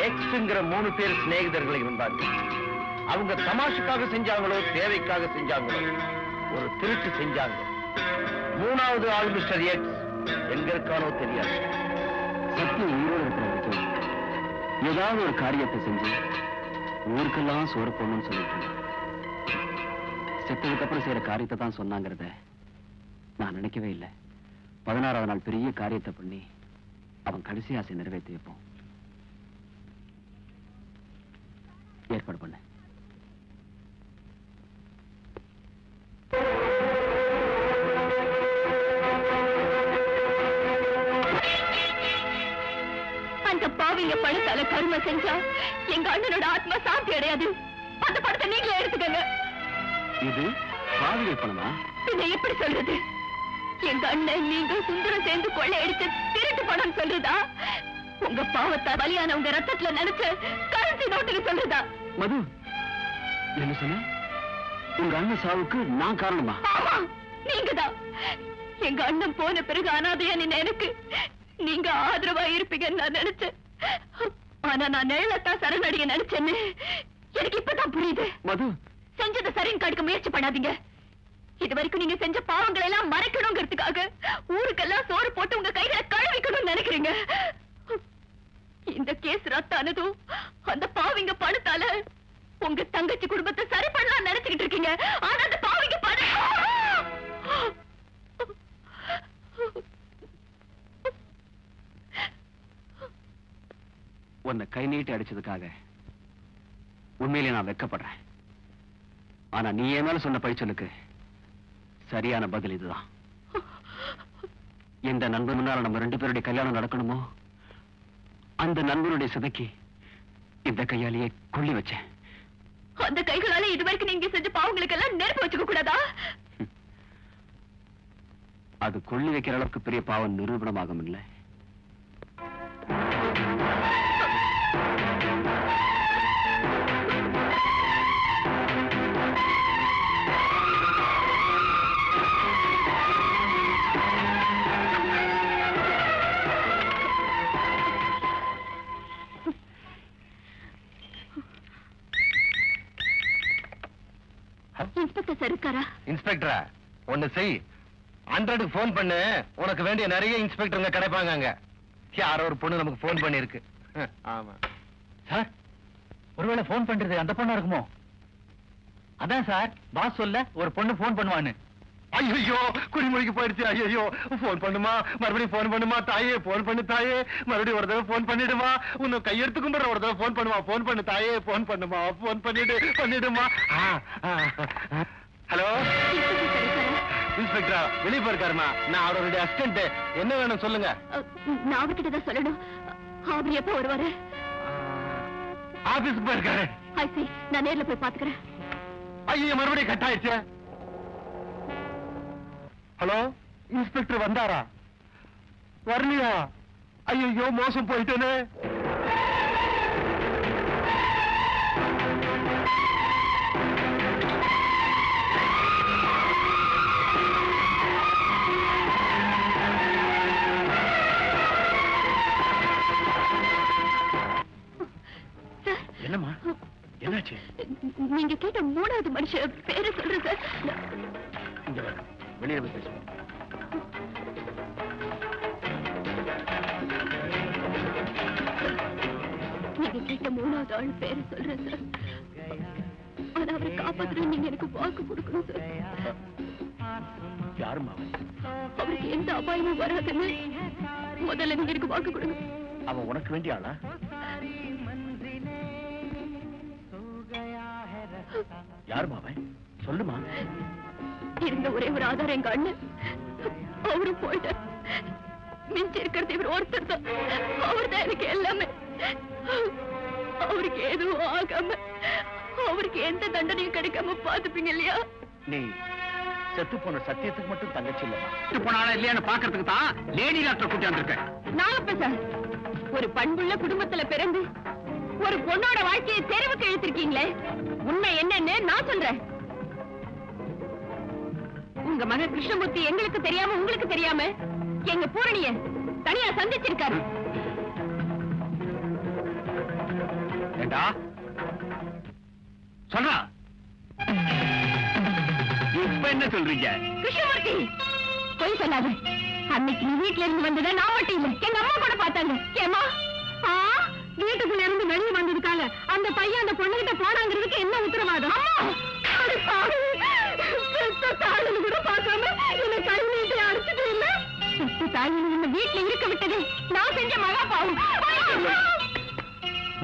[SPEAKER 4] எக்ஸ்ங்கிற 3 பேர் சிநேகிதர்கள் இருந்தாங்க. அவங்க தமாஷுக்காக செஞ்சாங்களோ தேவைக்காக செஞ்சாங்களோ ஒரு திருட்டு செஞ்சாங்க. 3வது ஆள் மிஸ்டர் எக்ஸ்
[SPEAKER 5] எங்க இருக்கானோ தெரியாது. சத்தியம் உயிரோடு இருக்கிற வரைக்கும் ஏதாவது ஒரு காரியத்தை செஞ்சு ஊருக்கெல்லாம் சோறு போடணும்னு சொல்லிட்டு இருந்தான். செத்ததுக்கு அப்புறம் செய்யற காரியத்தை தான் சொன்னாங்கிறத நான் நினைக்கவே இல்லை. 16வது நாள் பெரிய காரியத்தை பண்ணி அவன் கடைசி ஆசை நிறைவேற்றி வைப்போம். ஏற்பாடு பண்ண.
[SPEAKER 3] அந்த பாவிங்க பணத்தால கருமை செஞ்சா எங்க அண்ணனோட ஆத்மா சாந்தி அடையாது. அந்த படத்தை நீங்களே எடுத்துக்கங்க.
[SPEAKER 5] இது பாவிகள் பணமா?
[SPEAKER 3] இதை எப்படி சொல்றது? எங்க அண்ணன் நீங்க சுந்தரம் சேர்ந்து கொள்ளையடிச்சு திருட்டு பணம் சொல்றதா? உங்க பாவத்தை பலியான உங்க ரத்தத்துல நினைச்சு கரன்சி நோட்டுக்கு சொல்றதா?
[SPEAKER 5] மது, என்ன சொன்ன? உங்க அண்ணன் சாவுக்கு நான் காரணமா?
[SPEAKER 3] ஆமா, நீங்கதான். எங்க அண்ணன் போன பிறகு அனாதையா நின்ன எனக்கு நீங்க ஆதரவா இருப்பீங்கன்னு நான் நினைச்சேன். ஆனா நான் நிழலத்தான் சரணடைய நினைச்சேன்னு எனக்கு இப்பதான் புரியுது.
[SPEAKER 5] மது,
[SPEAKER 3] செஞ்சதை சரின்னு காட்டுக்க முயற்சி பண்ணாதீங்க. இது வரைக்கும் நீங்க செஞ்ச பாவங்களை எல்லாம் மறைக்கணுங்கிறதுக்காக ஊருக்கெல்லாம் சோறு போட்டு உங்க கைகளை கழுவிக்கணும்னு நினைக்கிறீங்க. இந்த கேஸ் ரத்தானதும் அந்த பாவிங்க பணத்தால உங்க தங்கச்சி குடும்பத்தை சரி பண்ணலாம் நினைச்சுக்கிட்டு இருக்கீங்க. ஆனா அந்த பாவிங்க பணம்
[SPEAKER 5] உன்னை கை நீட்டி அடிச்சதுக்காக உண்மையிலே நான் வெட்கப்படுறேன். ஆனா நீ என் மேல சொன்ன பழிச்சொல்லுக்கு சரியான பதில் இதுதான். எந்த நண்பன் முன்னால நம்ம 2 பேருடைய கல்யாணம் நடக்கணுமோ அந்த நண்பனுடைய சிதைக்கு இந்த கையாலேயே கொள்ளி வச்சேன்.
[SPEAKER 3] அந்த கைகளால இதுவரைக்கும் நீங்க செஞ்ச பாவங்களுக்கு எல்லாம் நெருப்பு வச்சுக்க கூடாதா?
[SPEAKER 5] அது கொள்ளி வைக்கிற அளவுக்கு பெரிய பாவம் நிரூபணமாகும் இல்லை.
[SPEAKER 3] இன்ஸ்பெக்டர் சார் இருக்காரா?
[SPEAKER 5] இன்ஸ்பெக்டரா, ஒண்ணு செய். 100க்கு போன் பண்ணு. உனக்கு வேண்டிய நிறைய இன்ஸ்பெக்டருங்க கிடைப்பாங்க அங்க. யாரோ ஒரு பொண்ணு நமக்கு போன் பண்ணி இருக்கு. ஆமா
[SPEAKER 1] சார், ஒருவேளை போன் பண்றது அந்த பொண்ணா இருக்குமோ? அதான் சார் பாஸ் சொல்ல ஒரு பொண்ணு போன் பண்ணுவான்னு.
[SPEAKER 5] ஐயோ, குடிமொழிக்கு போயிடுச்சு. ஐயோ, போன் பண்ணுமா, மறுபடியும் போன் பண்ணுமா. தாயே, போன் பண்ணு தாயே, மறுபடியும் ஒரு தடவை போன் பண்ணிடுமா. உன்னை கையெடுத்து கும்பிடுற ஒரு தடவை போன் பண்ணுமா. போன் பண்ணு தாயே, போன் பண்ணுமா, போன் பண்ணிடுமா. ஹலோ இன்ஸ்பெக்டரா, வெளியே போயிருக்காருமா. நான் அவருடைய அசிஸ்டன்ட். என்ன வேணும் சொல்லுங்க.
[SPEAKER 3] நான் அவர்கிட்ட தான் சொல்லணும். அவர் எப்ப வருவாரு?
[SPEAKER 5] ஆபீஸ்க்கு போயிருக்காரு.
[SPEAKER 3] நான் நேர்ல போய் பாத்துக்கிறேன்.
[SPEAKER 5] ஐயோ, மறுபடியும் கட் ஆயிடுச்சு. ஹலோ, இன்ஸ்பெக்டர் வந்தாரா? வரலையா? ஐயோ, மோசம் போயிட்டேனே. என்னம்மா, என்னாச்சு?
[SPEAKER 3] நீங்க கேட்ட 3வது மனுஷன் பேரு சொல்றேன் சார்.
[SPEAKER 5] வெளியே பேசுவோம்.
[SPEAKER 3] நீங்க கேட்ட 3வது ஆள் பேரு சொல்றேன் சார். ஆனா அவரை காப்பாத்துறது நீங்க எனக்கு வாக்கு கொடுக்கணும் சார்.
[SPEAKER 5] யாருமா அவன்?
[SPEAKER 3] அவருக்கு எந்த அபாயமும் வராதுன்னு முதல்ல நீங்க எனக்கு வாக்கு கொடுங்க.
[SPEAKER 5] அவன் உனக்கு வேண்டிய ஆளா? யாருமா அவன்? சொல்லுமா.
[SPEAKER 3] இருந்த ஒரே ஒரு ஆதாரம் எங்க அண்ணன். அவரும் போயிட்டார். மிஞ்சி இருக்கிறது இவர் ஒருத்தர் தான். அவர் தான் எனக்கு எல்லாமே. அவருக்கு எதுவும் ஆகாம, அவருக்கு எந்த தண்டனையும் கிடைக்காம பாத்துப்பீங்க இல்லையா?
[SPEAKER 5] நீ செத்து போன சத்தியத்துக்கு மட்டும் தங்கச்சி இல்லமா?
[SPEAKER 4] செத்து போனாலா இல்லையான்னு பாக்குறதுக்கு தான் லேடி டாக்டர் கூட்டி வந்திருக்கேன்.
[SPEAKER 3] நான் சார், ஒரு பண்புள்ள குடும்பத்துல பிறந்து ஒரு பொண்ணோட வாழ்க்கையை தெருவுக்கு இழுத்திருக்கீங்களே, உண்மை என்னன்னு நான் சொல்றேன். உங்க மகன் கிருஷ்ணமூர்த்தி எங்களுக்கு தெரியாம உங்களுக்கு தெரியாம எங்க பூரணிய தனியா சந்திச்சிருக்காரு.
[SPEAKER 4] ஏண்டா சொல்றா, இப்ப என்ன சொல்றீங்க?
[SPEAKER 3] கிருஷ்ணமூர்த்தி பொய் சொல்லாத. அன்னைக்கு நீ வீட்டுல இருந்து வந்ததை நான் மட்டும் இல்ல எங்க அம்மா கூட பார்த்தாங்க. ஏமா வீட்டுக்குள்ள இருந்து வெளியே வந்ததுக்காக அந்த பையன் அந்த பொண்ணுகிட்ட போனாங்கிறதுக்கு என்ன உத்தரவாதம்? தாயின்னு கூட பார்க்காம என்ன கை நீட்டி அடிச்சுட்டு இல்ல. தாயின்னு இந்த வீட்டுல இருக்க விட்டது நான் செஞ்ச மகா பாவம்.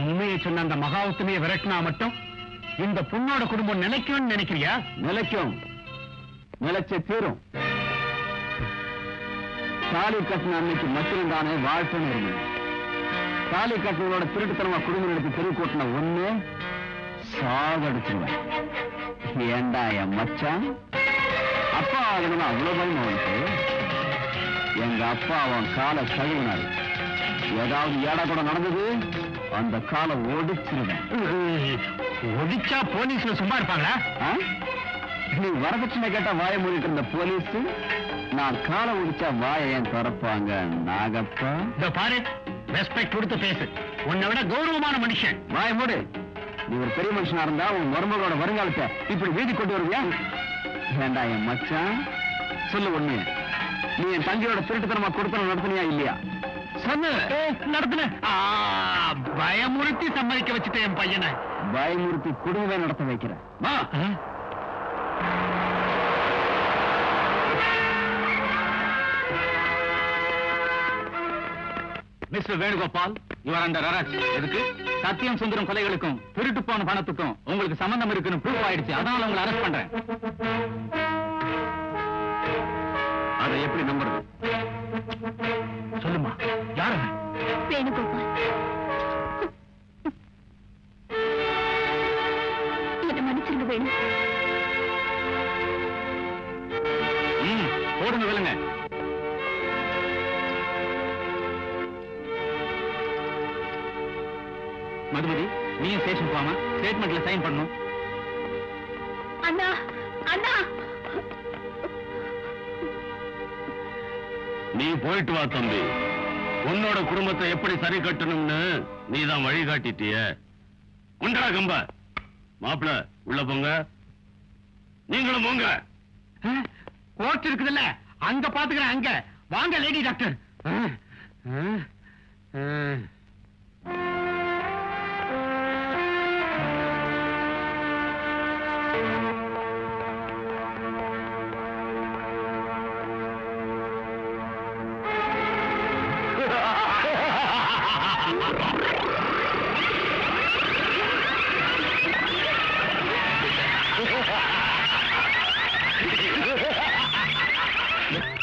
[SPEAKER 4] உண்மையை சொன்ன அந்த மகாவுத்தமையை விரட்டினா மட்டும் இந்த பொண்ணோட குடும்பம் நிலைக்கும்னு நினைக்கிறியா? நிலைக்கும், நிலைச்ச தீரும். தாலி கட்டின அன்னைக்கு மட்டும் தானே வாழ்க்கைன்னு இருந்தது. தாலி கட்டினோட திருட்டுத்தனமா குடும்பம் எடுத்து தெரு கூட்டின ஒண்ணு சாகடிச்சுருவேன். ஏண்டா என் மச்சான் அப்பா ஆகணும்னு அவ்வளவு பயம் அவனுக்கு. எங்க அப்பா அவன் காலை கழுவினாரு. ஏதாவது ஏடா கூட நடந்தது அந்த காலை ஒடிச்சிருவேன். ஒடிச்சா போலீஸ்ல சும்மா இருப்பாங்களா? நீ வரதட்சணை கேட்டா வாய மூடிட்டு இருந்த போலீஸ் நான் காலை ஒடிச்சா வாய ஏன் திறப்பாங்க? நாகப்பா இந்த பாரு, ரெஸ்பெக்ட் கொடுத்து பேசு. உன்னை விட கௌரவமான மனுஷன். வாய மூடு. நீ ஒரு பெரிய மனுஷனா இருந்தா உன் மருமகளோட வருங்காலத்தை இப்படி வீதி கொண்டு வருவியா? வேண்டா என் மச்சான், சொல்லு ஒண்ணு. நீ என் தங்கையோட திருட்டுத்தனமா கொடுத்தன நடத்தினியா இல்லையா? சொன்ன நடத்தின. பயமுறுத்தி சம்மதிக்க வச்சுட்டேன் என் பையனை. பயமுறுத்தி குடும்பமே நடத்த வைக்கிறேன். Mister Venugopal, you are under arrest. எதுக்கு? சத்தியம் சுந்தரம் கொலைகளுக்கும் திருட்டு போன பணத்துக்கும் உங்களுக்கு சம்பந்தம் இருக்குன்னு ப்ரூவ் ஆயிடுச்சு. அதனால உங்களை அரெஸ்ட் பண்றேன். அதை எப்படி நம்புறது? சொல்லுமா, யாரு?
[SPEAKER 3] வேணுகோபால். என்ன மன்னிச்சிருங்க வேணு.
[SPEAKER 4] போடுங்க விழுங்க. மதுமதி, நீயும் ஸ்டேஷன் போகாம ஸ்டேட்மெண்ட்ல சைன் பண்ணணும்.
[SPEAKER 3] அண்ணா அண்ணா,
[SPEAKER 2] நீ போயிட்டு வா தம்பி. உன்னோட குடும்பத்தை எப்படி சரி கட்டணும்னு நீதான் வழி காட்டிட்டிய. உண்டா கம்ப மாப்பிள, உள்ள போங்க. நீங்களும் போங்க.
[SPEAKER 4] கோர்ட் இருக்குதுல்ல, அங்க பாத்துக்கிறேன். அங்க வாங்க லேடி டாக்டர்.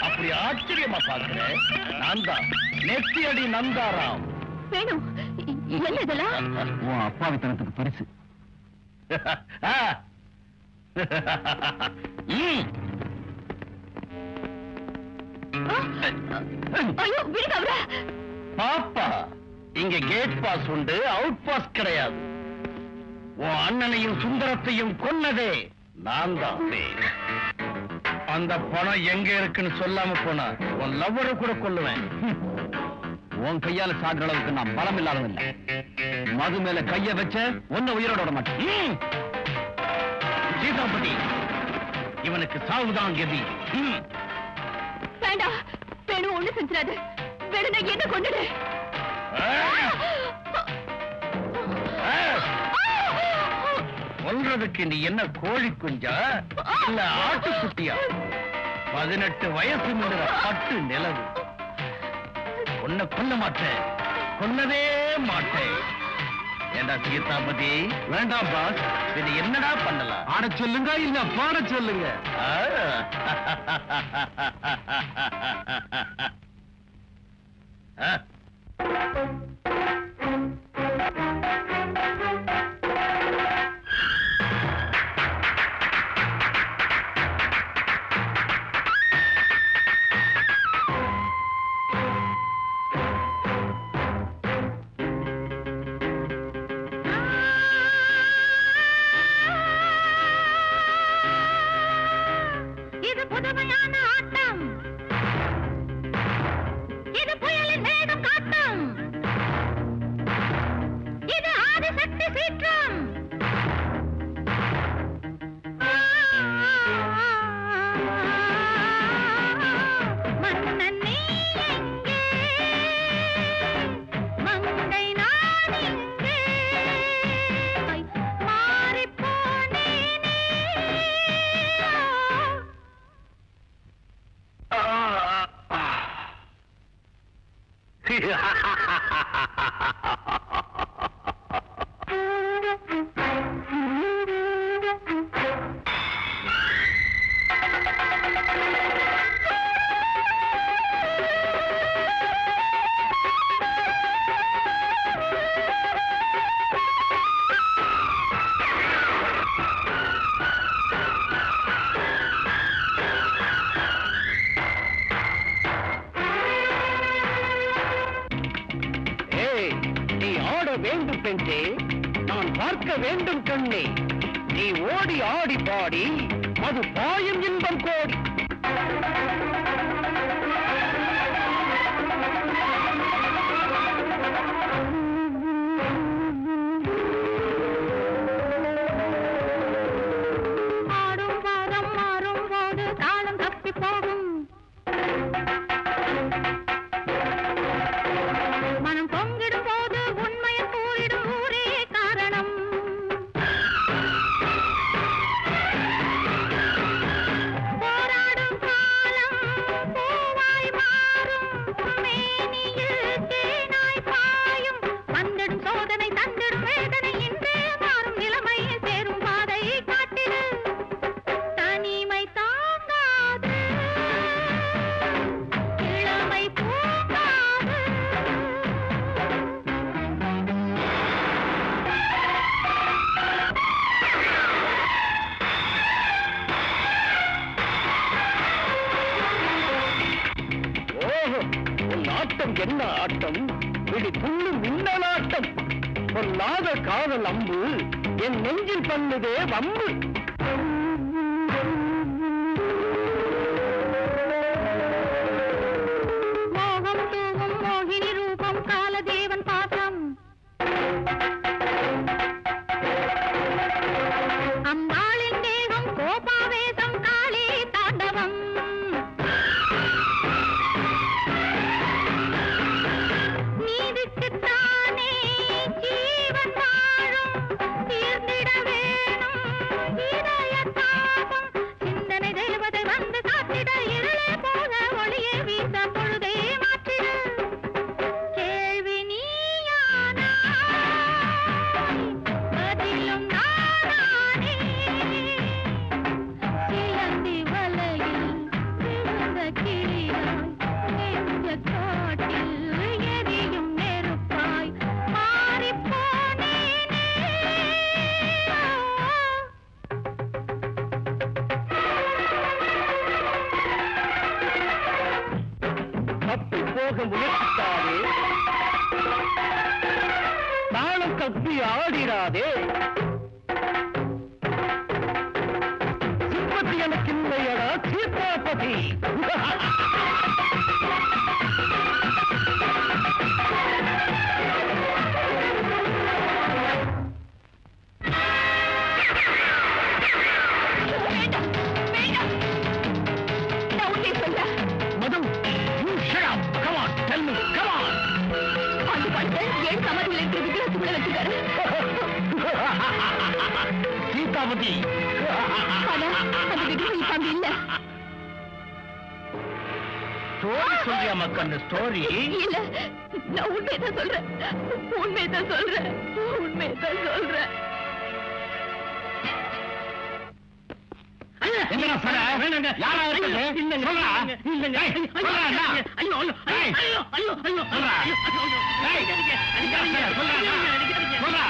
[SPEAKER 2] அப்படி ஆச்சரியமா பாக்குறேன். நான் தான் நெத்தியடி நந்தாராம்.
[SPEAKER 3] வேணு, என்ன இதெல்லாம்?
[SPEAKER 4] உன் அப்பாவித்தனத்துக்கு பரிசு.
[SPEAKER 3] ஐயோ, விடுங்க அவர.
[SPEAKER 2] பாப்பா, இங்க கேட் பாஸ் உண்டு, அவுட் பாஸ் கிடையாது. உன் அண்ணனையும் சுந்தரத்தையும் கொன்னதே நான் தான். அந்த பணம் எங்க இருக்குன்னு சொல்லாம போனா உன் லவ்வரை கூட கொல்லுவேன்.
[SPEAKER 4] உன் கையால சாகுற அளவுக்கு நான் பலம் இல்லாததில்லை. மது மேல கைய வச்ச ஒன்ன உயிரோட விட மாட்டேன்.
[SPEAKER 2] சீதாபதி, இவனுக்கு சாவுதான் கதி.
[SPEAKER 3] வேண்டாம் வேணு, ஒண்ணு செஞ்சிடாது. வேணுனா என்ன கொண்டுடு.
[SPEAKER 2] கொல்றதுக்கு நீ என்ன கோழி குஞ்சா இல்ல ஆட்டுக்குட்டியா? 18 வயசு முன்ன பட்டு நிலவு. உன்னை கொல்ல மாட்டேன், கொல்லவே மாட்டேன். ஏண்டா சீதாபதி? வேண்டாம் பாஸ். இது என்னடா பண்ணலாம்?
[SPEAKER 4] ஆட சொல்லுங்க, இல்ல பாட சொல்லுங்க.
[SPEAKER 3] இது புதுமையான ஆட்டம், இது புயலின் வேகம் காட்டும்.
[SPEAKER 4] நீ ஆட வேண்டும் பெண்ணே, நான் பார்க்க வேண்டும் கண்ணே. நீ ஓடி ஆடி பாடி அது பாயும் இன்பம் கோடி.
[SPEAKER 3] ஆடும் பாதம் மாறும் போது தாளம் தப்பி போகும். மனம் பொங்கிடும் போது உண்மையை கூறிடும் ஊரே காரணம். போராடும் காலம் பூவாய் மாறும், மேனியில் தேனாய் பாயும். வந்திடும் சோதனை தந்திடும் வேதனை, இன்றே மாறும் நிலைமை சேரும் பாதை காட்டிடு. தனிமை தாங்காது, இளமை பூங்காது.
[SPEAKER 4] ஓஹோ, உன் ஆட்டம் என்ன ஆட்டம்? விழி புள்ளும் மின்னலாட்டம். பொல்லாத காதல் அம்பு என் நெஞ்சில் பண்ணுதே வம்பு.
[SPEAKER 3] மோகம் தூவும் மோகினி ரூபம் காலதேவன் பாசம். அம்பாளின் தேகம் கோபாவேசம் காளி தாண்டவம். நீதிக்குத்தானே ஜீவன் வாழும், தீர்ந்திட வேணும் இதய தாபம். சிந்தனை தேவதை வந்து காத்திட, இருளே போக ஒளியே வீச பொழுதே மாற்றிட. கேள்வி நீயானாய், பதிலும் நானானே. சிலந்தி வலையில் விழுந்த கிளியாய், நெஞ்ச காட்டில் எரியும் நெருப்பாய் மாறிப்போனேனே.
[SPEAKER 4] தப்பி போக முயற்சித்தாரே, தாளம் தப்பி ஆடிராதே. சிம்பத்தி எனக்கு இல்லையடா சீதாபதி.
[SPEAKER 3] வேண்டாம், வேண்டாம். நான் உன்னை சொல்ல
[SPEAKER 4] மது, you shut up. Come on, tell me, come on.
[SPEAKER 3] அந்த படத்தை ஏன் சமாதியில் இருக்கிற விக்கிரத்துக்குள்ள வச்சுக்காரு.
[SPEAKER 4] சீதாபதி.
[SPEAKER 3] ஆனா அந்த விக்கிரம் இப்ப அங்க இல்ல.
[SPEAKER 4] ஸ்டோரி சொல்றியா மக்கள்? ஸ்டோரி
[SPEAKER 3] இல்ல, நான் உண்மையதான் சொல்றேன், உண்மையதான் சொல்றேன், உண்மையதான் சொல்றேன்.
[SPEAKER 4] என்ன சொல்ற? வேணுங்க. யாரா இருக்குது? இல்லங்க. சொல்றா. இல்லங்க. சொல்றா அண்ணா. ஐயோ ஐயோ ஐயோ ஐயோ ஐயோ சொல்றா. டேய் அடிக்காதீங்க. சொல்றா. சொல்றா.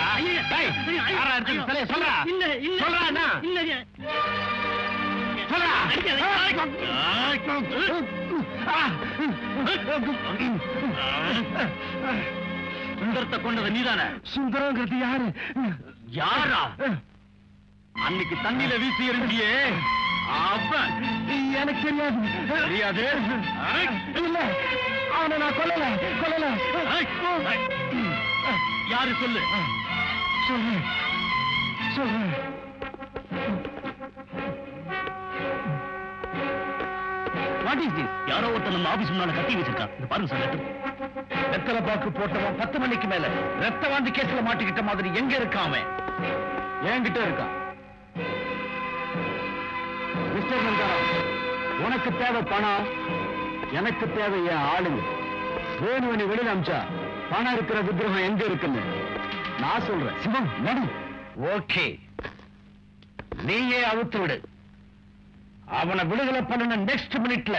[SPEAKER 4] டேய் யாரா இருக்குது? சொல்ல சொல்றா. இல்ல இல்ல. சொல்றா அண்ணா. இல்லங்க. சொல்றா. சுந்தரத்தை கொண்டது நீதானே? சுந்தரங்கிறது யாரு? யாரா? அன்னைக்கு தண்ணியில வீசி எறிஞ்சியே அவன். எனக்கு தெரியாது. தெரியாது? இல்ல, அவனை நான் கொல்லல கொல்லல. யாரு சொல்லு. சொல்றேன் சொல்றேன். What is this? யாரோ ஒருத்தர் நம்ம ஆபீஸ் முன்னால கத்தி வச்சிருக்கான். இது பாருங்க சார். லெட்டர். வெத்தலை பாக்கு போட்டவன் 10 மணிக்கு மேல ரத்த வாந்தி கேஸ்ல மாட்டிக்கிட்ட மாதிரி எங்க இருக்கான் அவன்? என்கிட்ட இருக்கான். மிஸ்டர் நந்தாரா, உனக்கு தேவை பணம், எனக்கு தேவை என் ஆளுங்க.
[SPEAKER 2] வேணுவனி வெளியில அமிச்சா பணம் இருக்கிற விக்கிரகம் எங்க இருக்குன்னு நான் சொல்றேன். சிவம் நடு.
[SPEAKER 4] ஓகே, நீயே அவுத்து விடு. அவனை விடுதலை பண்ண நெக்ஸ்ட் மினிட்ல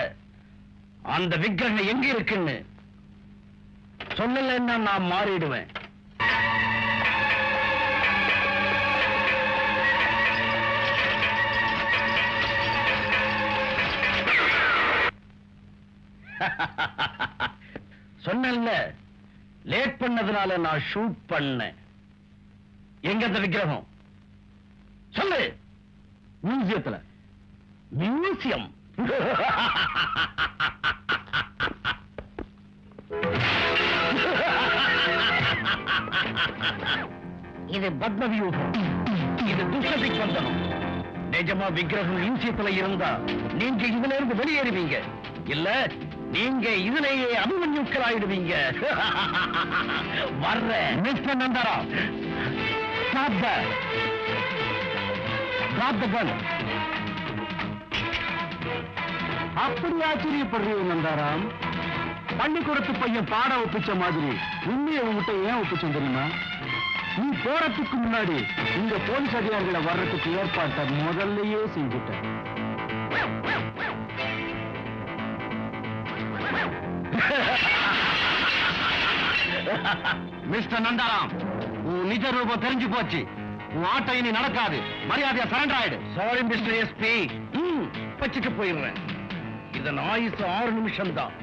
[SPEAKER 4] அந்த விக்கிரகம் எங்க இருக்குன்னு சொல்லலைன்னா நான் மாறிடுவேன். சொன்னேன்ல, லேட் பண்ணதுனால நான் ஷூட் பண்ணேன். எங்க அந்த விக்கிரகம் சொல்லு.
[SPEAKER 2] மியூசியத்துல.
[SPEAKER 4] மியூசியம்? இது பத்மவியூகம், இது துஷ்டத்தை பந்தனம். நிஜமா விக்கிரகம் மியூசியத்துல இருந்தா நீங்க இதுல இருந்து வெளியேறுவீங்க, இல்ல நீங்க இதுலயே அபிமன்யுக்கள் ஆயிடுவீங்க. வர்ற mister நந்தாரா, stop that. Drop the gun.
[SPEAKER 2] அப்படி ஆச்சரியப்படுறீங்க நந்தாராம்? பள்ளிக்கூடத்து பையன் பாட ஒப்பிச்ச மாதிரி உண்மையை உங்ககிட்ட ஏன் ஒப்பிச்சோம் தெரியுமா? நீ போறதுக்கு முன்னாடி இந்த போலீஸ் அதிகாரிகளை வர்றதுக்கு ஏற்பாட்டை முதல்லயே செஞ்சுட்ட.
[SPEAKER 4] மிஸ்டர் நந்தாராம், உன் நிஜ ரூபம் தெரிஞ்சு போச்சு. உன் ஆட்டம் இனி நடக்காது. மரியாதையா சரண்டர் ஆயிடு. சாரி மிஸ்டர் எஸ்பி, வச்சுட்டு போயிடுறேன். இதன் ஆயுசு 6 நிமிஷம் தான்.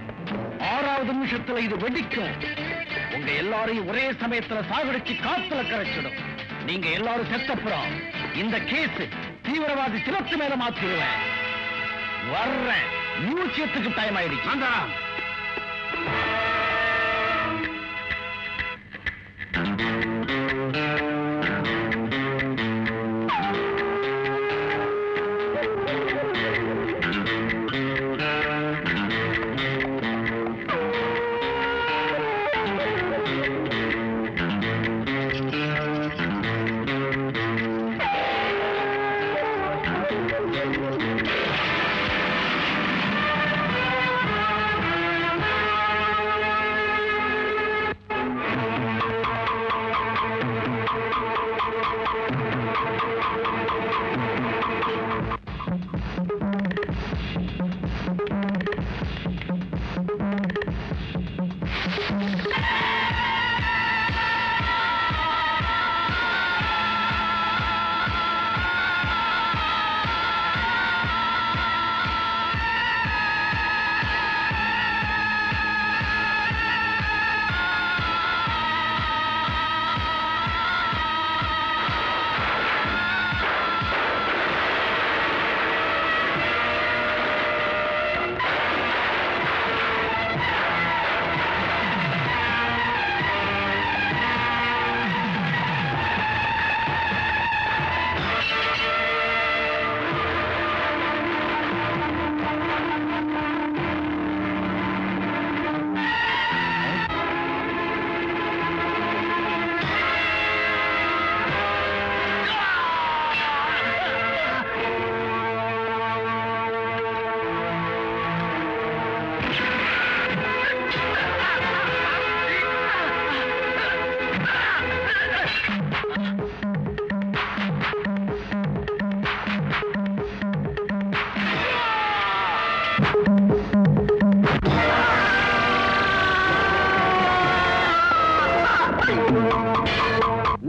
[SPEAKER 4] 6வது நிமிஷத்துல இது வெடிக்கும். உங்க எல்லாரையும் ஒரே சமயத்துல சாகடிச்சு காத்துல கரைச்சிடும். நீங்க எல்லாரும் செத்தப்புறம் இந்த கேஸ் தீவிரவாதி சிலத்து மேல மாத்திடுவேன். வர்றேன். மியூசியத்துக்கு டைம் ஆயிடுச்சு. நந்தாராம்,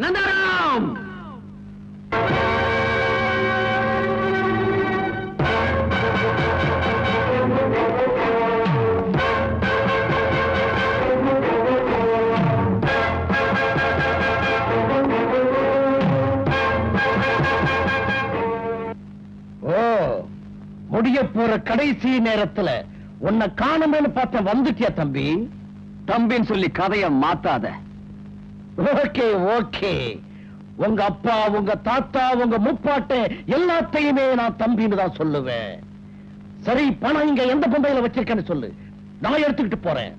[SPEAKER 4] நந்தாராம், முடிய போற கடைசி நேரத்துல உன்னை காணுமேனு பார்த்த வந்துட்டியா தம்பி?
[SPEAKER 6] தம்பின்னு சொல்லி கதைய மாத்தாத.
[SPEAKER 4] ஓகே ஓகே, உங்க அப்பா, உங்க தாத்தா, உங்க முப்பாட்டை எல்லாத்தையுமே நான் தம்பின்னு தான் சொல்லுவேன். சரி, பணம் இங்க எந்த பொம்பையில வச்சிருக்கேன்னு சொல்லு, நான் எடுத்துக்கிட்டு போறேன்.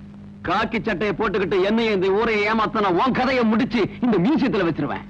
[SPEAKER 6] காக்கி சட்டையை போட்டுக்கிட்டு என்னையும் இந்த ஊரை ஏமாத்தன உன் கதையை முடிச்சு இந்த மியூசியத்துல வச்சிருவேன்.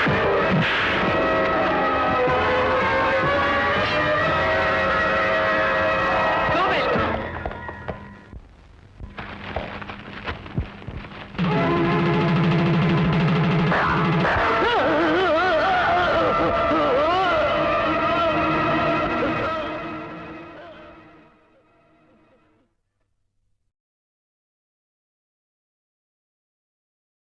[SPEAKER 3] ஆ